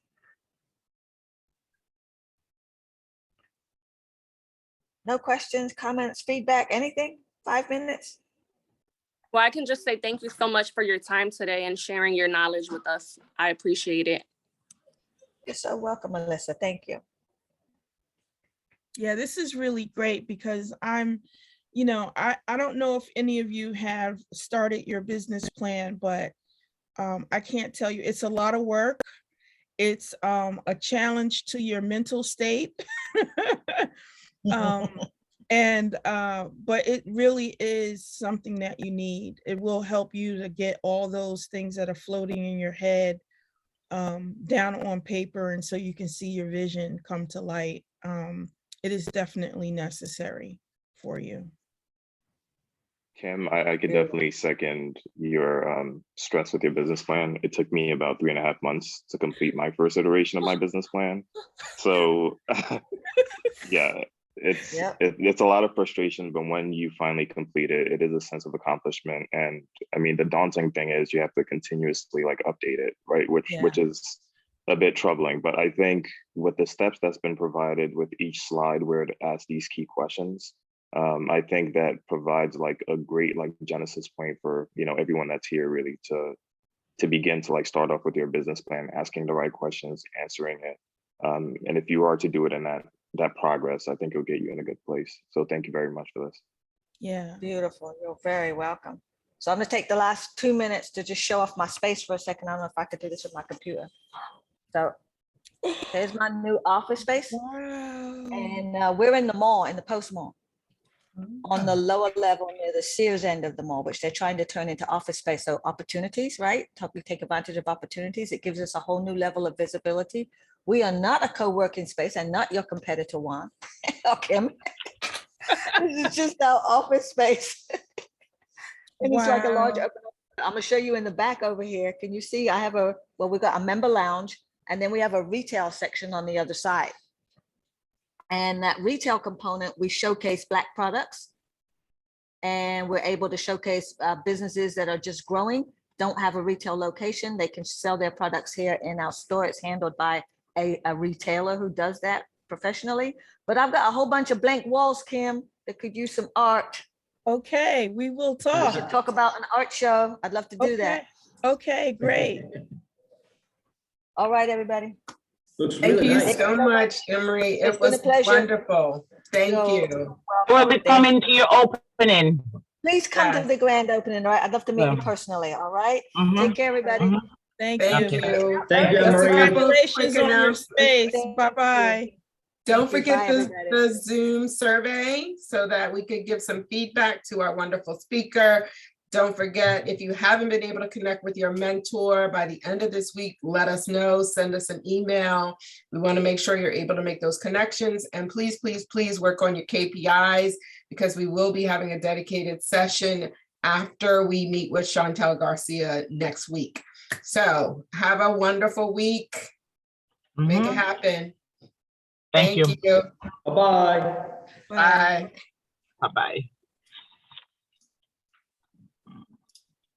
No questions, comments, feedback, anything? 5 minutes? Well, I can just say thank you so much for your time today and sharing your knowledge with us. I appreciate it. You're so welcome, Melissa. Thank you. Yeah, this is really great because I don't know if any of you have started your business plan, but I can't tell you, it's a lot of work. It's a challenge to your mental state. But it really is something that you need. It will help you to get all those things that are floating in your head down on paper, and so you can see your vision come to light. It is definitely necessary for you. Kim, I could definitely second your stress with your business plan. It took me about 3.5 months to complete my first iteration of my business plan. So yeah, it's a lot of frustration, but when you finally complete it, it is a sense of accomplishment. And I mean, the daunting thing is you have to continuously like update it, right? Which is a bit troubling. But I think with the steps that's been provided with each slide where it asks these key questions, I think that provides like a great like genesis point for everyone that's here really to begin to like start off with your business plan, asking the right questions, answering it. And if you are to do it in that progress, I think it'll get you in a good place. So thank you very much for this. Yeah. Beautiful. You're very welcome. So I'm going to take the last 2 minutes to just show off my space for a second. I don't know if I could do this with my computer. So here's my new office space. Wow. And we're in the mall, in the Post Mall, on the lower level near the Sears end of the mall, which they're trying to turn into office space. So opportunities, right? Help you take advantage of opportunities. It gives us a whole new level of visibility. We are not a co-working space and not your competitor, Juan or Kim. This is just our office space. And it's like a large open. I'm gonna show you in the back over here. Can you see? I have we've got a member lounge, and then we have a retail section on the other side. And that retail component, we showcase Black products, and we're able to showcase businesses that are just growing, don't have a retail location. They can sell their products here in our store. It's handled by a retailer who does that professionally. But I've got a whole bunch of blank walls, Kim, that could use some art. Okay, we will We talk. should talk about an art show. I'd love to do that. Okay, great. All right, everybody. Looks Thank really you nice. so much, Emery. It's It been a was pleasure. wonderful. Thank You're you. We'll be coming to your opening. Please come to Yes. the grand opening, all right? I'd love to meet you personally, all right? Take care, everybody. Thank Thank you. you. Thank you, Just a Emery. couple of Congratulations quick on your announcements. space. Thank Bye-bye. you. Don't Thank you. forget Bye, the everybody. Zoom survey so that we could give some feedback to our wonderful speaker. Don't forget, if you haven't been able to connect with your mentor by the end of this week, let us know, send us an email. We want to make sure you're able to make those connections. And please, please, please work on your KPIs. because we will be having a dedicated session after we meet with Chantel Garcia next week. So have a wonderful week. Make it happen. Thank you. Bye-bye. Bye. Bye-bye.